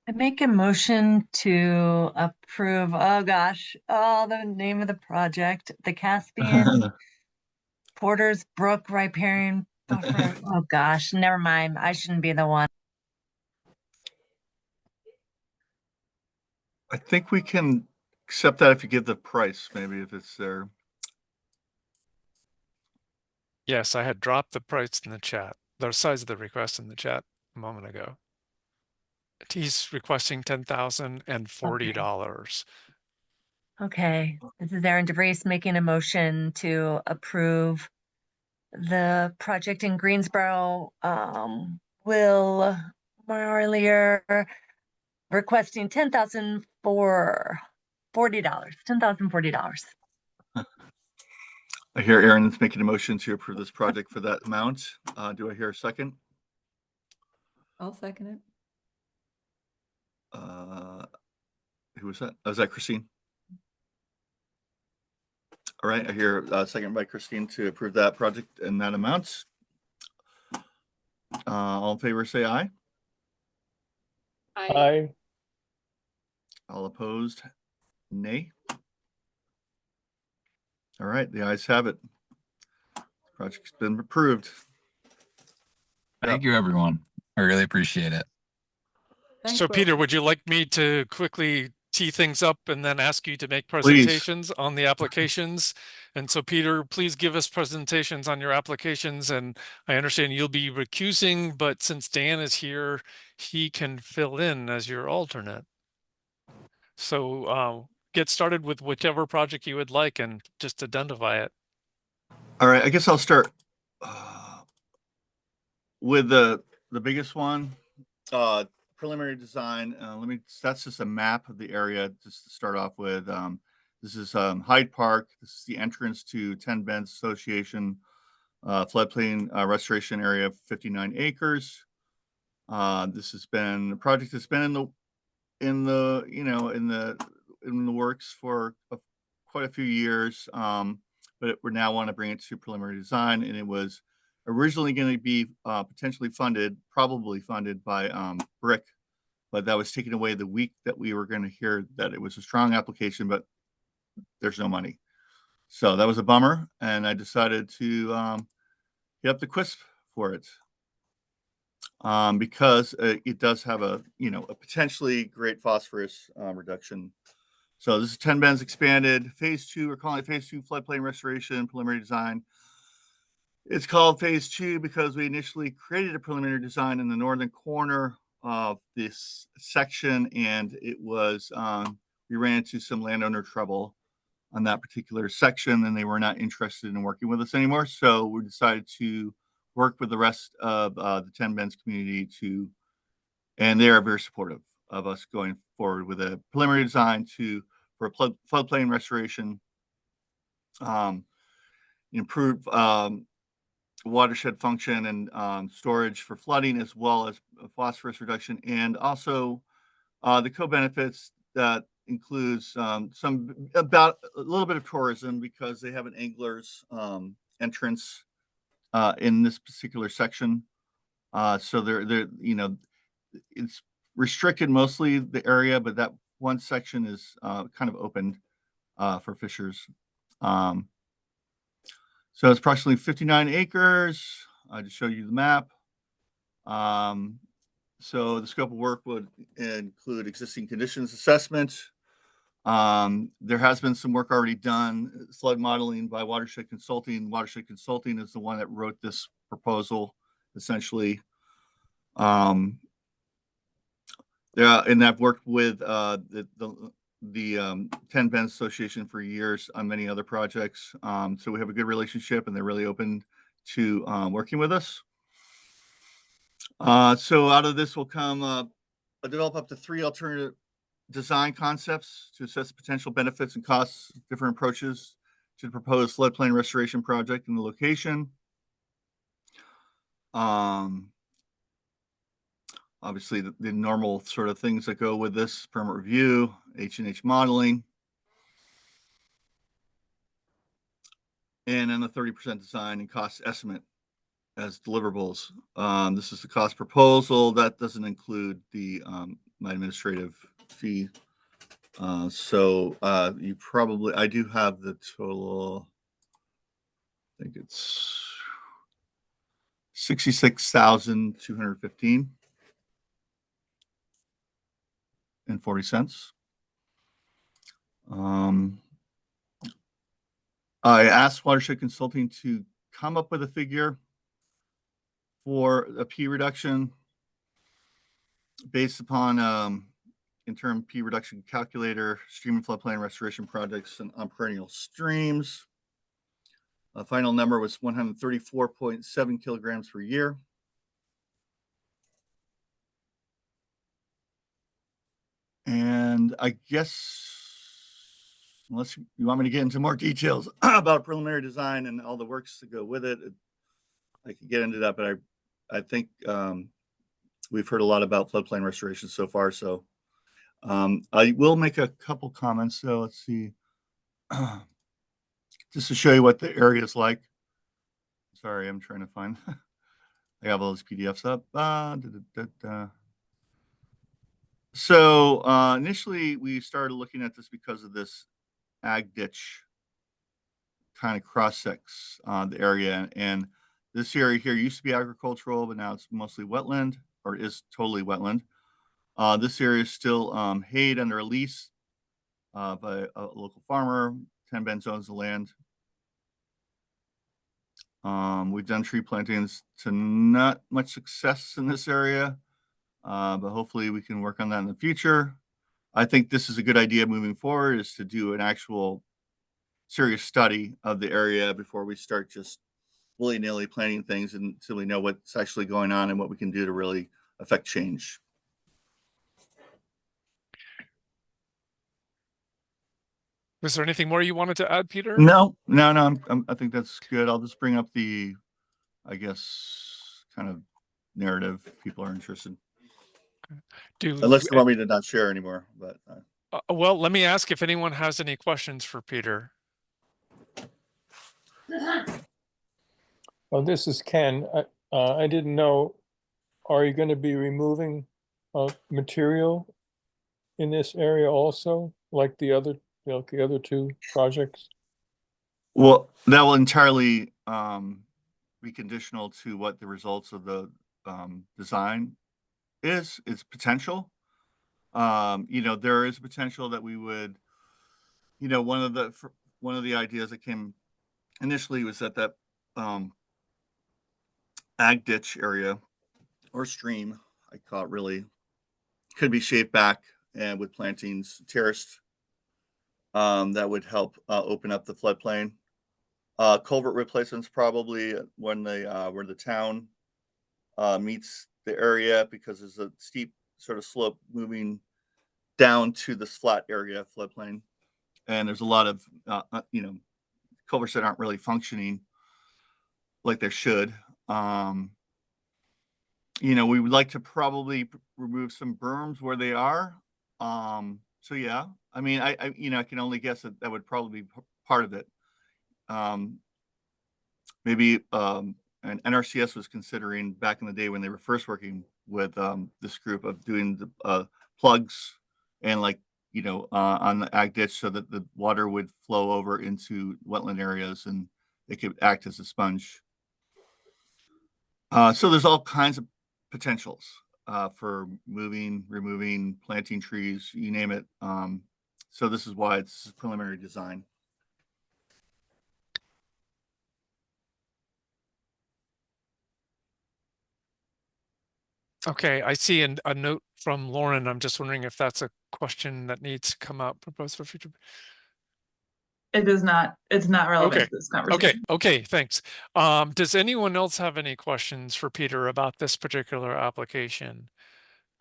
I make a motion to approve, oh gosh, the name of the project, the Caspian Porter's Brook Riparian Buffer. Oh gosh, never mind. I shouldn't be the one. I think we can accept that if you give the price, maybe if it's there. Yes, I had dropped the price in the chat, the size of the request in the chat a moment ago. He's requesting $10,040. Okay, this is Erin DeVries making a motion to approve the project in Greensboro. Will Marlier requesting $10,040. I hear Aaron's making a motion to approve this project for that amount. Do I hear a second? I'll second it. Who was that? Oh, was that Christine? All right, I hear a second by Christine to approve that project and that amount. All in favor, say aye. Aye. All opposed, nay. All right, the ayes have it. Project's been approved. Thank you, everyone. I really appreciate it. Thanks, So Will. Peter, would you like me to quickly tee things up and then ask you to make presentations on the applications? And so Peter, please give us presentations on your applications. And I understand you'll be recusing, but since Dan is here, he can fill in as your alternate. So get started with whichever project you would like and just identify it. All right, I guess I'll start with the biggest one, preliminary design. That's just a map of the area just to start off with. This is Hyde Park. This is the entrance to 10 Bends Association floodplain restoration area of 59 acres. This has been a project that's been in the works for quite a few years. But we now want to bring it to preliminary design, and it was originally going to be probably funded by BRIC, but that was taken away the week that we were going to hear that it was a strong application, but there's no money. So that was a bummer, and I decided to hit up the QUISP for it because it does have a potentially great phosphorus reduction. So this is 10 Bends expanded phase 2. We're calling it phase 2 floodplain restoration preliminary design. It's called phase 2 because we initially created a preliminary design in the northern corner of this section, and it was we ran into some landowner trouble on that particular section, and they were not interested in working with us anymore. So we decided to work with the rest of the 10 Bends community and they are very supportive of us going forward with a preliminary design for a floodplain restoration, improve watershed function and storage for flooding, as well as phosphorus reduction, and also the co-benefits that includes about a little bit of tourism because they have an angler's entrance in this particular section. So they're it's restricted mostly the area, but that one section is kind of opened for fishers. So it's approximately 59 acres. I just show you the map. So the scope of work would include existing conditions assessment. There has been some work already done, flood modeling by Watershed Consulting. Watershed Consulting is the one that wrote this proposal, essentially. And I've worked with the 10 Bends Association for years on many other projects. So we have a good relationship, and they're really open to working with us. So out of this will come develop up to 3 alternative design concepts to assess potential benefits and costs, different approaches to the proposed floodplain restoration project in the location. Obviously, the normal sort of things that go with this: permit review, H&H modeling, and then the 30% design and cost estimate as deliverables. This is the cost proposal. That doesn't include the my administrative fee. So you probably, I do have the total, I think it's 66,215 and 40 cents. I asked Watershed Consulting to come up with a figure for a P reduction based upon interim P reduction calculator, stream and floodplain restoration projects and on perennial streams. The final number was 134.7 kilograms per year. And I guess, unless you want me to get into more details about preliminary design and all the works that go with it, I could get into that, but I think we've heard a lot about floodplain restoration so far. So I will make a couple comments. So let's see. Just to show you what the area is like. Sorry, I'm trying to find. I have all those PDFs up. So initially, we started looking at this because of this ag ditch kind of cross-sects the area. And this area here used to be agricultural, but now it's mostly wetland, or is totally wetland. This area is still hayed under a lease by a local farmer. 10 Bend owns the land. We've done tree plantings to not much success in this area, but hopefully we can work on that in the future. I think this is a good idea moving forward, is to do an actual serious study of the area before we start just willy-nilly planting things until we know what's actually going on and what we can do to really affect change. Was there anything more you wanted to add, Peter? No. I think that's good. I'll just bring up the, I guess, kind of narrative if people are interested. Unless you want me to not share anymore, but. Well, let me ask if anyone has any questions for Peter. Well, this is Ken. I didn't know, are you going to be removing material in this area also, like the other two projects? Well, that will entirely be conditional to what the results of the design is. Its potential. There is potential that we would, one of the ideas that came initially was that ag ditch area or stream, I call it, really could be shaped back and with plantings terraced. That would help open up the floodplain. Culvert replacements probably when where the town meets the area, because there's a steep sort of slope moving down to this flat area floodplain, and there's a lot of culverts that aren't really functioning like they should. We would like to probably remove some berms where they are. So yeah, I mean, I can only guess that would probably be part of it. Maybe and NRCS was considering back in the day when they were first working with this group of doing the plugs and on the ag ditch so that the water would flow over into wetland areas and it could act as a sponge. So there's all kinds of potentials for removing, planting trees, you name it. So this is why it's preliminary design. Okay, I see a note from Lauren. I'm just wondering if that's a question that needs to come up, proposed for future. It does not. It's not relevant to this conversation. Okay, thanks. Does anyone else have any questions for Peter about this particular application?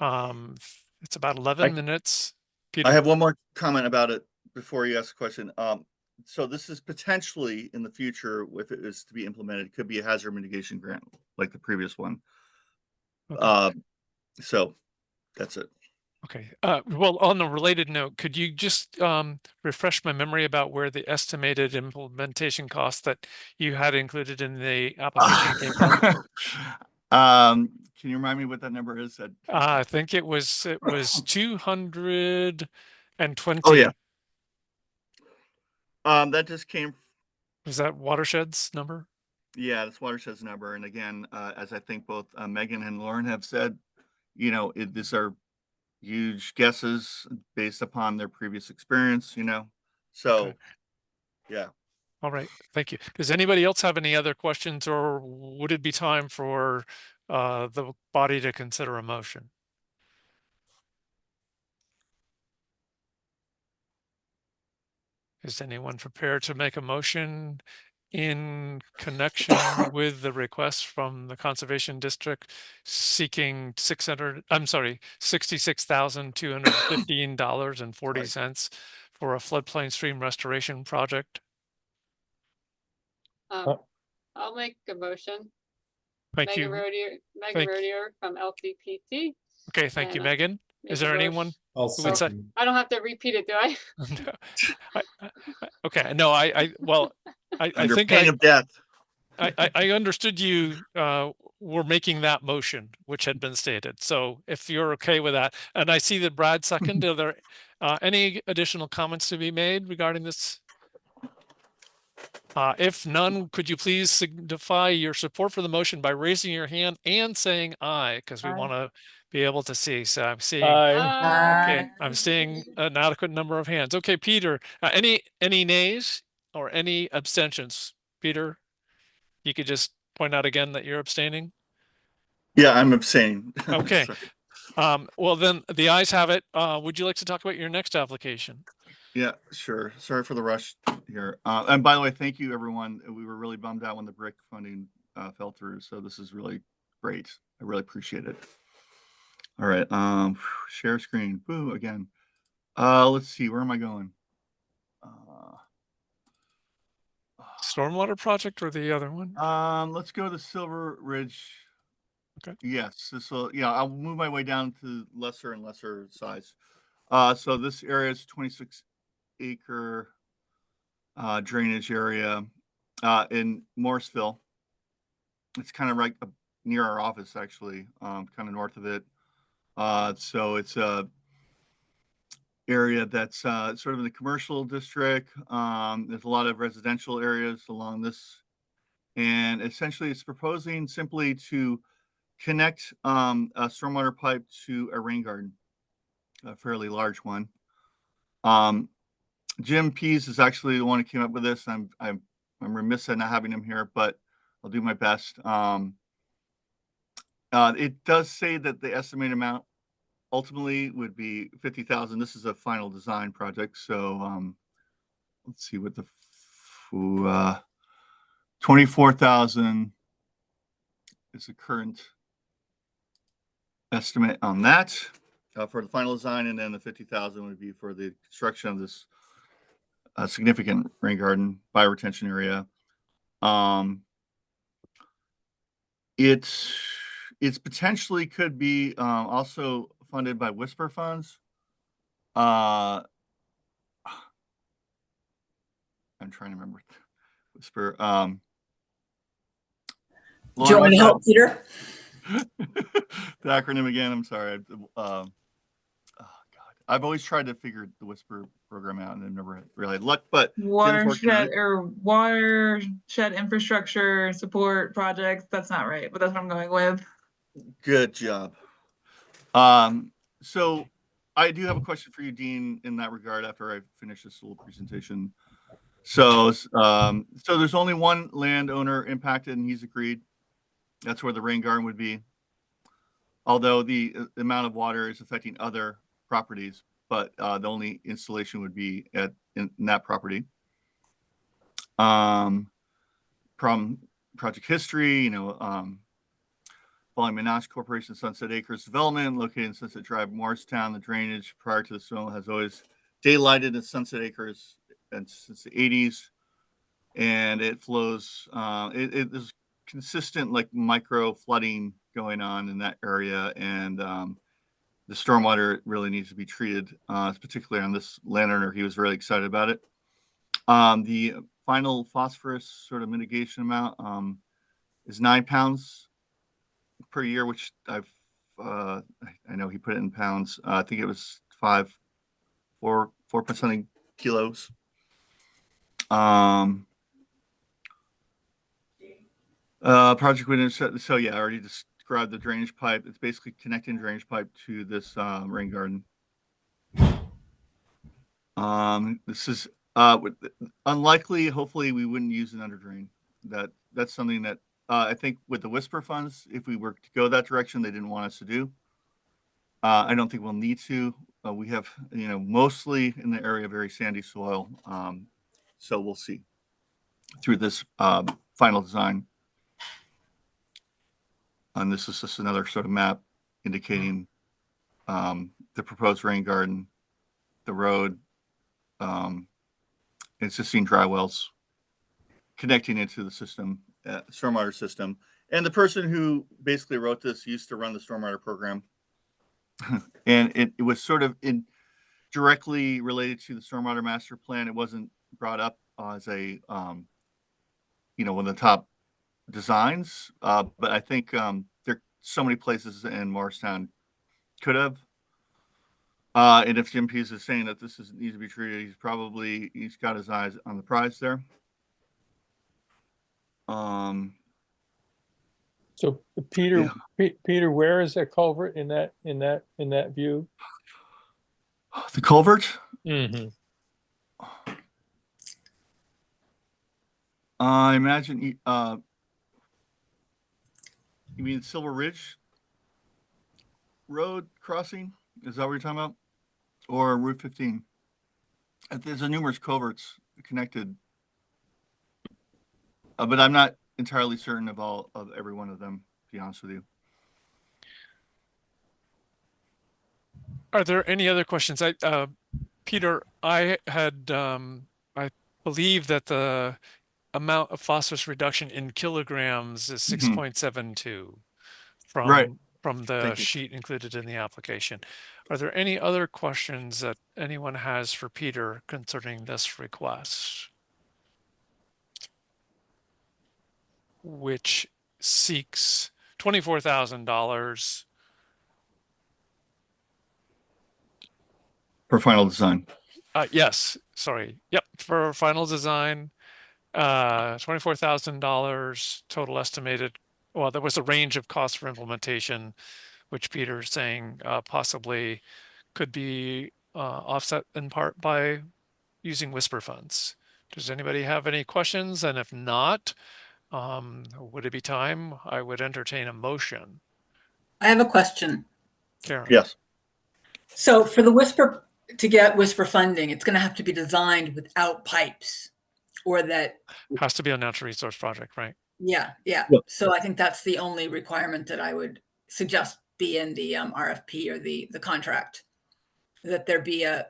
It's about 11 minutes. Peter? I have one more comment about it before you ask a question. So this is potentially in the future, if it is to be implemented, it could be a hazard mitigation grant like the previous one. Okay. So that's it. Okay. Well, on a related note, could you just refresh my memory about where the estimated implementation costs that you had included in the application came from? Can you remind me what that number is? I think it was 220. Oh yeah. That just came. Was that Watershed's number? Yeah, that's Watershed's number. And again, as I think both Megan and Lauren have said, these are huge guesses based upon their previous experience, so okay. Yeah. All right, thank you. Does anybody else have any other questions, or would it be time for the body to consider a motion? Is anyone prepared to make a motion in connection with the request from the Conservation District seeking $66,215.40 for a floodplain stream restoration project? I'll make a motion. Thank you. Megan Rodier from LCPC. Okay, thank you, Megan. Is there anyone who would say? I don't have to repeat it, do I? Okay, no, I Under think pain of death. I understood you were making that motion, which had been stated. So if you're okay with that, and I see that Brad seconded, are there any additional comments to be made regarding this? If none, could you please signify your support for the motion by raising your hand and saying aye, because we Aye. want to be able to see. So I'm seeing, Aye. okay, I'm seeing an adequate number of hands. Okay, Peter, any nays or any abstentions? Peter, you could just point out again that you're abstaining. Yeah, I'm abstaining. Okay. Sorry. Well, then the ayes have it. Would you like to talk about your next application? Yeah, sure. Sorry for the rush here. And by the way, thank you, everyone. We were really bummed out when the BRIC funding fell through. So this is really great. I really appreciate it. All right. Share screen. Boo again. Let's see. Where am I going? Stormwater project or the other one? Let's go to Silver Ridge. Okay. Yes. This will. Yeah, I'll move my way down to lesser and lesser size. So this area is 26-acre drainage area in Morrisville. It's kind of right up near our office, actually, kind of north of it. So it's a area that's sort of in the commercial district. There's a lot of residential areas along this, and essentially it's proposing simply to connect a stormwater pipe to a rain garden, a fairly large one. Jim Pease is actually the one who came up with this. I'm remiss at not having him here, but I'll do my best. It does say that the estimated amount ultimately would be 50,000. This is a final design project, so let's see what the 24,000 is the current estimate on that for the final design, and then the 50,000 would be for the construction of this significant rain garden bioretention area. It's potentially could be also funded by Whisper funds. I'm trying to remember Whisper. Do you want me to help, Peter? The acronym again. I'm sorry. Oh God, I've always tried to figure the Whisper program out, and I've never really had luck. But Watershed infrastructure support projects. That's not right, but that's what I'm going with. Good job. So I do have a question for you, Dean, in that regard after I finish this little presentation. So there's only one landowner impacted, and he's agreed. That's where the rain garden would be. Although the amount of water is affecting other properties, but the only installation would be in that property. From project history, Volume Menage Corporation Sunset Acres Development, located in Sunset Drive, Morristown. The drainage prior to the storm has always daylighted in Sunset Acres and since the 80s, and it flows. It is consistent, like micro flooding going on in that area, and the stormwater really needs to be treated, particularly on this landowner. He was really excited about it. The final phosphorus sort of mitigation amount is 9 pounds per year, which I know he put it in pounds. I think it was 4% kilos. Project window. So yeah, I already described the drainage pipe. It's basically connecting drainage pipe to this rain garden. This is unlikely. Hopefully, we wouldn't use an under drain. That's something that I think with the Whisper funds, if we were to go that direction, they didn't want us to do. I don't think we'll need to. We have, mostly in the area, very sandy soil. So we'll see through this final design. And this is just another sort of map indicating the proposed rain garden, the road, existing dry wells connecting into the system, stormwater system. And the person who basically wrote this used to run the stormwater program. And it was sort of directly related to the stormwater master plan. It wasn't brought up as a, one of the top designs. But I think there are so many places in Morristown could have. And if Jim Pease is saying that this needs to be treated, he's got his eyes on the prize there. So Peter, Yeah. Peter, where is that culvert in that view? The culvert? Mm-hmm. I imagine, you mean Silver Ridge Road crossing? Is that what you're talking about? Or Route 15? There's a numerous culverts connected, but I'm not entirely certain of every one of them, to be honest with you. Are there any other questions? Peter, I had, I believe that the amount of phosphorus reduction in kilograms is 6.72 Right. from the Thank you. sheet included in the application. Are there any other questions that anyone has for Peter concerning this request, which seeks $24,000 For final design. yes, sorry. Yep, for final design, $24,000 total estimated. Well, there was a range of costs for implementation, which Peter's saying possibly could be offset in part by using whisper funds. Does anybody have any questions? And if not, would it be time? I would entertain a motion. I have a question. Karen. Yes. So for the whisper, to get whisper funding, it's going to have to be designed without pipes, or that Has to be a natural resource project, right? yeah. Yep. So I think that's the only requirement that I would suggest be in the RFP or the contract, that there be a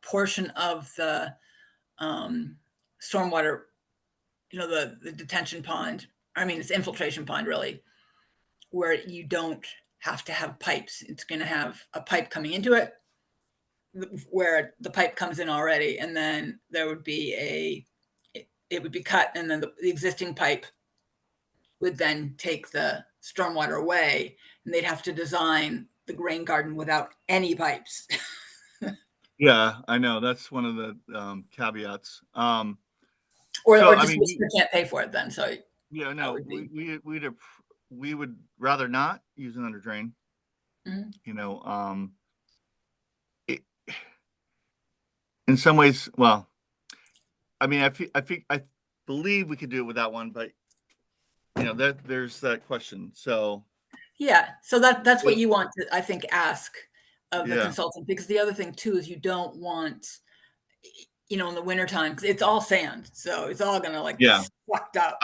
portion of the stormwater, the detention pond. I mean, it's infiltration pond really, where you don't have to have pipes. It's going to have a pipe coming into it, where the pipe comes in already, and then there would be it would be cut, and then the existing pipe would then take the stormwater away, and they'd have to design the rain garden without any pipes. Yeah, I know. That's one of the caveats. Or So, just Whisper can't pay for it then. So yeah, no, we would rather not use an under drain. Mhm. In some ways, well, I mean, I believe we could do it without one, but there's that question. So yeah, so that's what you want to, I think, ask of the Yeah. consultant, because the other thing too is you don't want, in the wintertime, because it's all sand, so it's all gonna be Yeah. sucked up.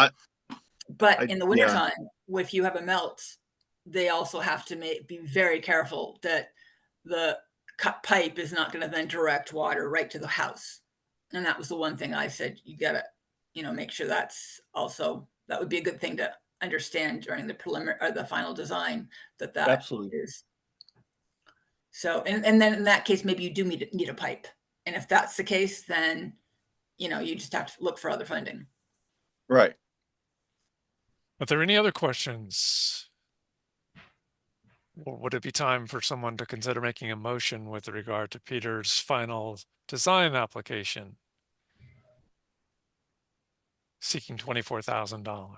But in the wintertime, if you have a melt, they also have to be very careful that the cut pipe is not going to then direct water right to the house. And that was the one thing I said, you gotta, make sure that would be a good thing to understand during the preliminary or the final design, that Absolutely. is. So, and then in that case, maybe you do need a pipe. And if that's the case, then, you just have to look for other funding. Right. Are there any other questions? Or would it be time for someone to consider making a motion with regard to Peter's final design application, seeking $24,000?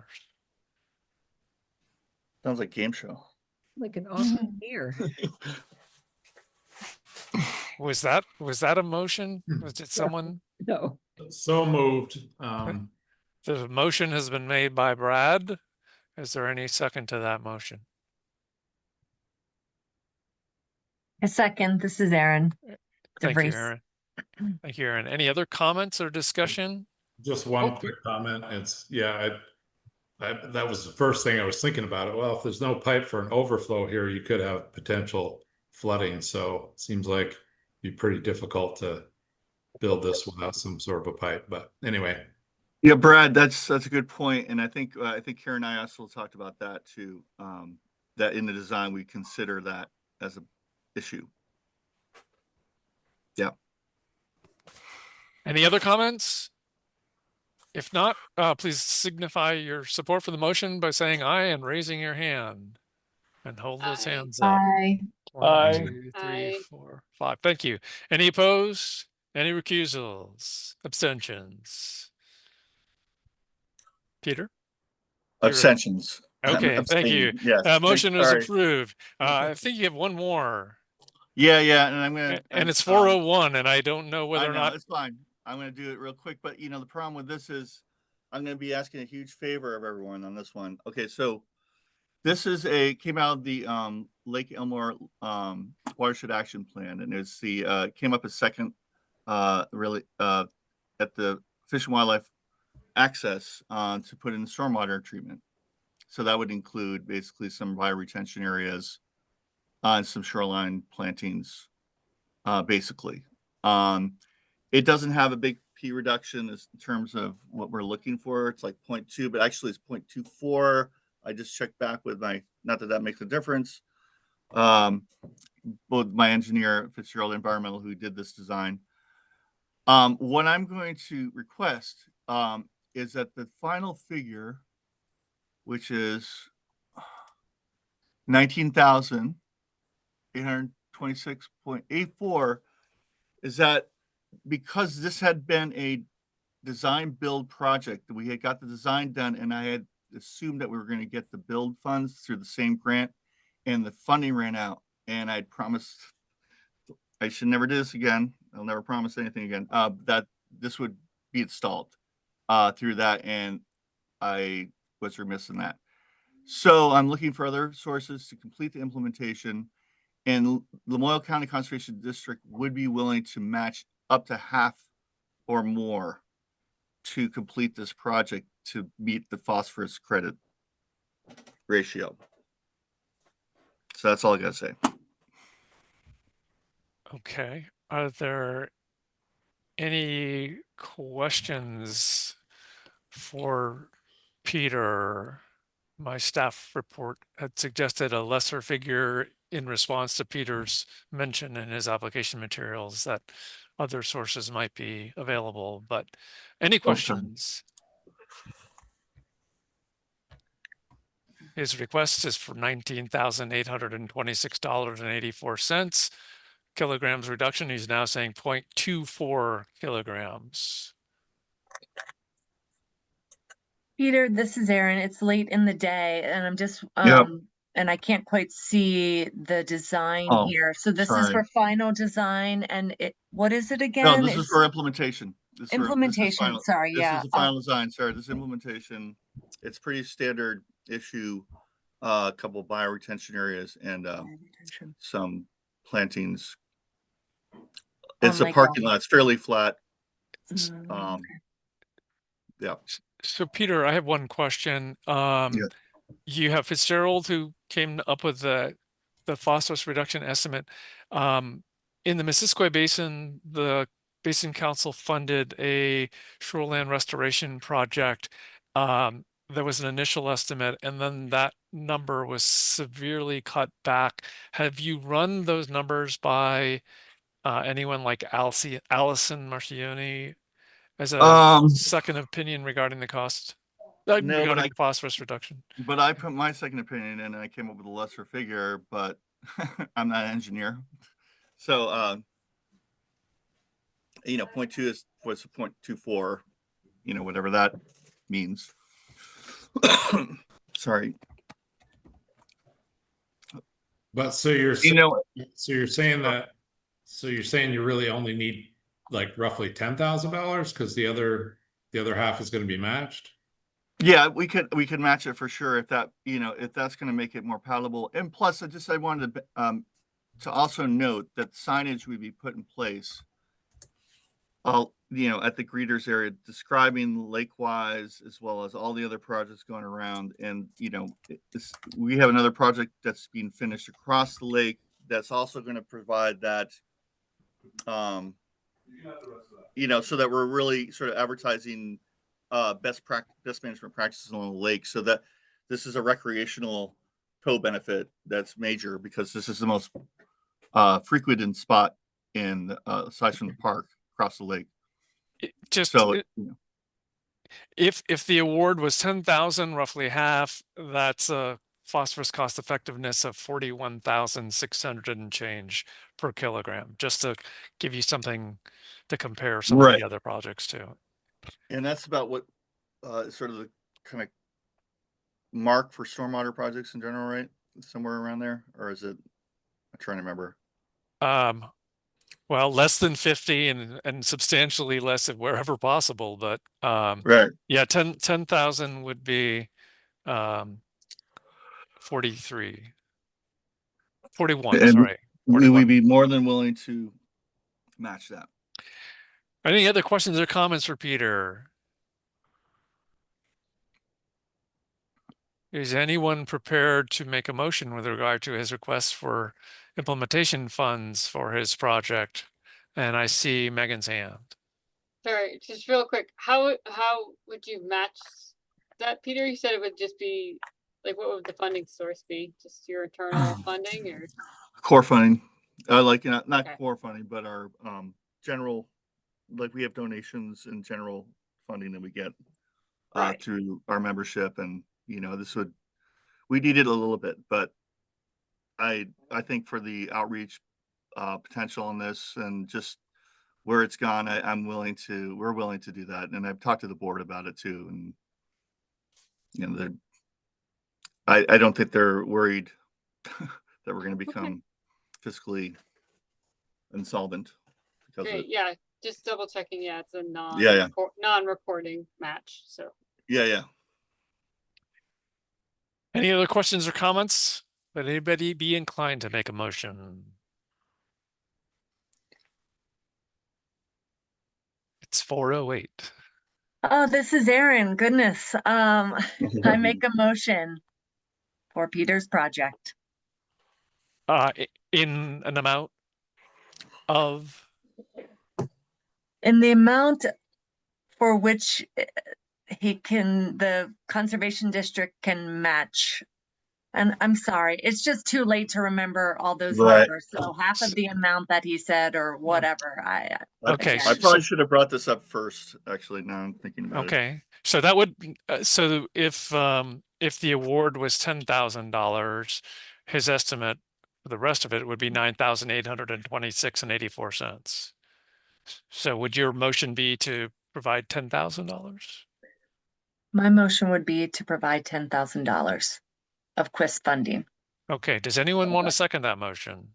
Sounds like game show. Like an awesome year. Was that a motion? Did someone? No. So moved. The motion has been made by Brad. Is there any second to that motion? A second, this is Erin. Thank you, DeVries. Aaron. Thank you, Aaron. Any other comments or discussion? Just one quick comment. That was the first thing I was thinking about it. Well, if there's no pipe for an overflow here, you could have potential flooding. So it seems like it'd be pretty difficult to build this without some sort of a pipe. But anyway. Yeah, Brad, that's a good point. And I think Karen and I also talked about that too. That in the design, we consider that as an issue. Yeah. Any other comments? If not, please signify your support for the motion by saying aye and raising your hand, and hold those hands up. Aye. 1, 2, 3, 4, 5. Thank you. Any opposed? Any recusals? Abstentions? Peter? Abstentions. Okay, thank you. Abstaining, yes. Motion is Sorry. approved. I think you have one more. Yeah, and I'm gonna. And it's 4:01, and I don't know whether I or know, not. it's fine. I'm gonna do it real quick, but the problem with this is I'm gonna be asking a huge favor of everyone on this one. Okay, so this came out of the Lake Elmore Watershed Action Plan, and it's came up as second really at the Fish and Wildlife Access to put in stormwater treatment. So that would include basically some bioretention areas and some shoreline plantings, basically. It doesn't have a big P reduction in terms of what we're looking for. It's like 0.2, but actually it's 0.24. I just checked back with not that makes a difference. With my engineer, Fitzgerald Environmental, who did this design. What I'm going to request is that the final figure, which is 19,826.84, is that because this had been a design build project, that we had got the design done, and I had assumed that we were going to get the build funds through the same grant, and the funding ran out, and I'd promised I should never do this again. I'll never promise anything again. That this would be installed through that, and I was remiss in that. So I'm looking for other sources to complete the implementation, and Lamoille County Conservation District would be willing to match up to half or more to complete this project to meet the phosphorus credit ratio. So that's all I gotta say. Okay. Are there any questions for Peter? My staff report had suggested a lesser figure in response to Peter's mention in his application materials that other sources might be available, but any questions? His request is for $19,826.84. Kilograms reduction. He's now saying 0.24 kilograms. Peter, this is Erin. It's late in the day and I'm just and I can't quite see the design here. So this is for final design, and what is it again? No, this is for implementation. Implementation. Sorry, this is the final design. Sorry, this implementation. It's pretty standard issue. A couple of bioretention areas and some plantings. It's a parking lot. It's fairly flat. Yeah. So Peter, I have one question. You have Fitzgerald who came up with the phosphorus reduction estimate. In the Missisquoi Basin, the Basin Council funded a shoreland restoration project. There was an initial estimate, and then that number was severely cut back. Have you run those numbers by anyone like Allison Marcioni as a second opinion regarding the cost? Regarding phosphorus reduction. But I put my second opinion in and I came up with a lesser figure, but I'm not an engineer. So 0.2 was 0.24, whatever that means. Sorry. But so you're saying you really only need like roughly $10,000 because the other half is going to be matched. Yeah, we could match it for sure if that if that's going to make it more palatable. And plus, I wanted to also note that signage would be put in place. At the greeters area, describing Lakewise as well as all the other projects going around. And we have another project that's being finished across the lake that's also going to provide that. So that we're really sort of advertising best management practices along the lake, so that this is a recreational co-benefit that's major because this is the most frequented spot in aside from the park across the lake. If the award was 10,000, roughly half, that's a phosphorus cost effectiveness of 41,600 and change per kilogram, just to give you something to compare some of the other projects to. And that's about what sort of kind of mark for stormwater projects in general, right? Somewhere around there, or is it? I'm trying to remember. Well, less than 50 and substantially less if wherever possible, but Right. yeah, 10,000 would be 43. 41, And sorry. we 41. would be more than willing to match that. Any other questions or comments for Peter? Is anyone prepared to make a motion with regard to his request for implementation funds for his project? And I see Megan's hand. Sorry, just real quick, how would you match that, Peter? You said it would just be, like, what would the funding source be? Just your internal funding, or? Core funding, like not Okay. core funding, but our general, like we have donations and general funding that we get Right. through our membership, and we needed a little bit, but I think for the outreach potential on this and just where it's gone, we're willing to do that, and I've talked to the board about it too, and I don't think they're worried that we're going to become fiscally insolvent because of Great, it. yeah, just double checking. Yeah, it's a Yeah. non-reporting match. So Yeah. Any other questions or comments? Would anybody be inclined to make a motion? It's 4:08. Oh, this is Erin. Goodness. I make a motion for Peter's project. In an amount of? In the amount for which the conservation district can match. And I'm sorry, it's just too late to remember all those Right. numbers. So half of the amount that he said or whatever. Okay. I probably should have brought this up first, actually. Now I'm thinking about it. Okay. So that would, so if the award was $10,000, his estimate for the rest of it would be $9,826.84. So would your motion be to provide $10,000? My motion would be to provide $10,000 of QUIS funding. Okay. Does anyone want to second that motion?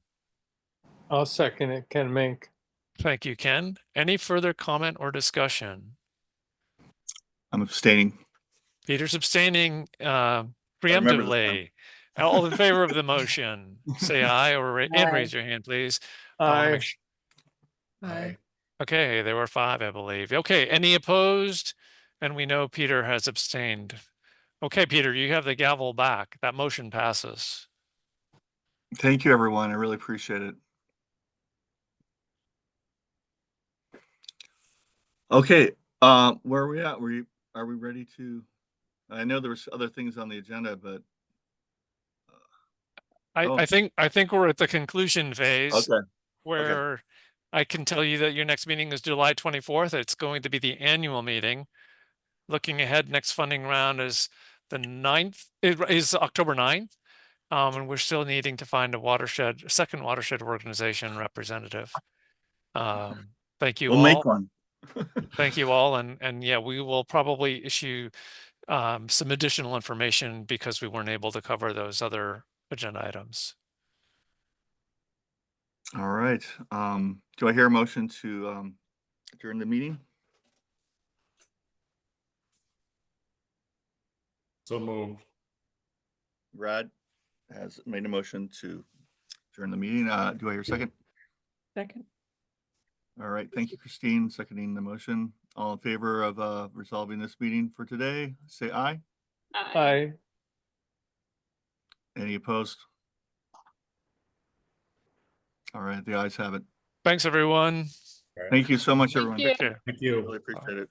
I'll second it, Ken Mink. Thank you, Ken. Any further comment or discussion? I'm abstaining. Peter's abstaining remember preemptively. All in favor of the motion, say aye and raise your hand, please. I want to make sure. Aye. Okay, there were 5, I believe. Okay, any opposed? And we know Peter has abstained. Okay, Peter, you have the gavel back. That motion passes. Thank you, everyone. I really appreciate it. Okay, where are we at? Are we ready to? I know there was other things on the agenda, but I think we're at the conclusion phase. Okay. Where I can tell you that your next meeting is July 24th. It's going to be the annual meeting. Looking ahead, next funding round is the 9th. It is October 9th. And we're still needing to find a second watershed organization representative. Thank you we'll all. make one. Thank you all. And yeah, we will probably issue some additional information because we weren't able to cover those other agenda items. All right. Do I hear a motion to adjourn the meeting? So moved. Brad has made a motion to adjourn the meeting. Do I hear a second? Second. All right. Thank you, Christine, seconding the motion. All in favor of resolving this meeting for today, say aye. Aye. Any opposed? All right. The ayes have it. Thanks, everyone. Thank you so much, Thank everyone. you. Take care. Thank you. Really appreciate it.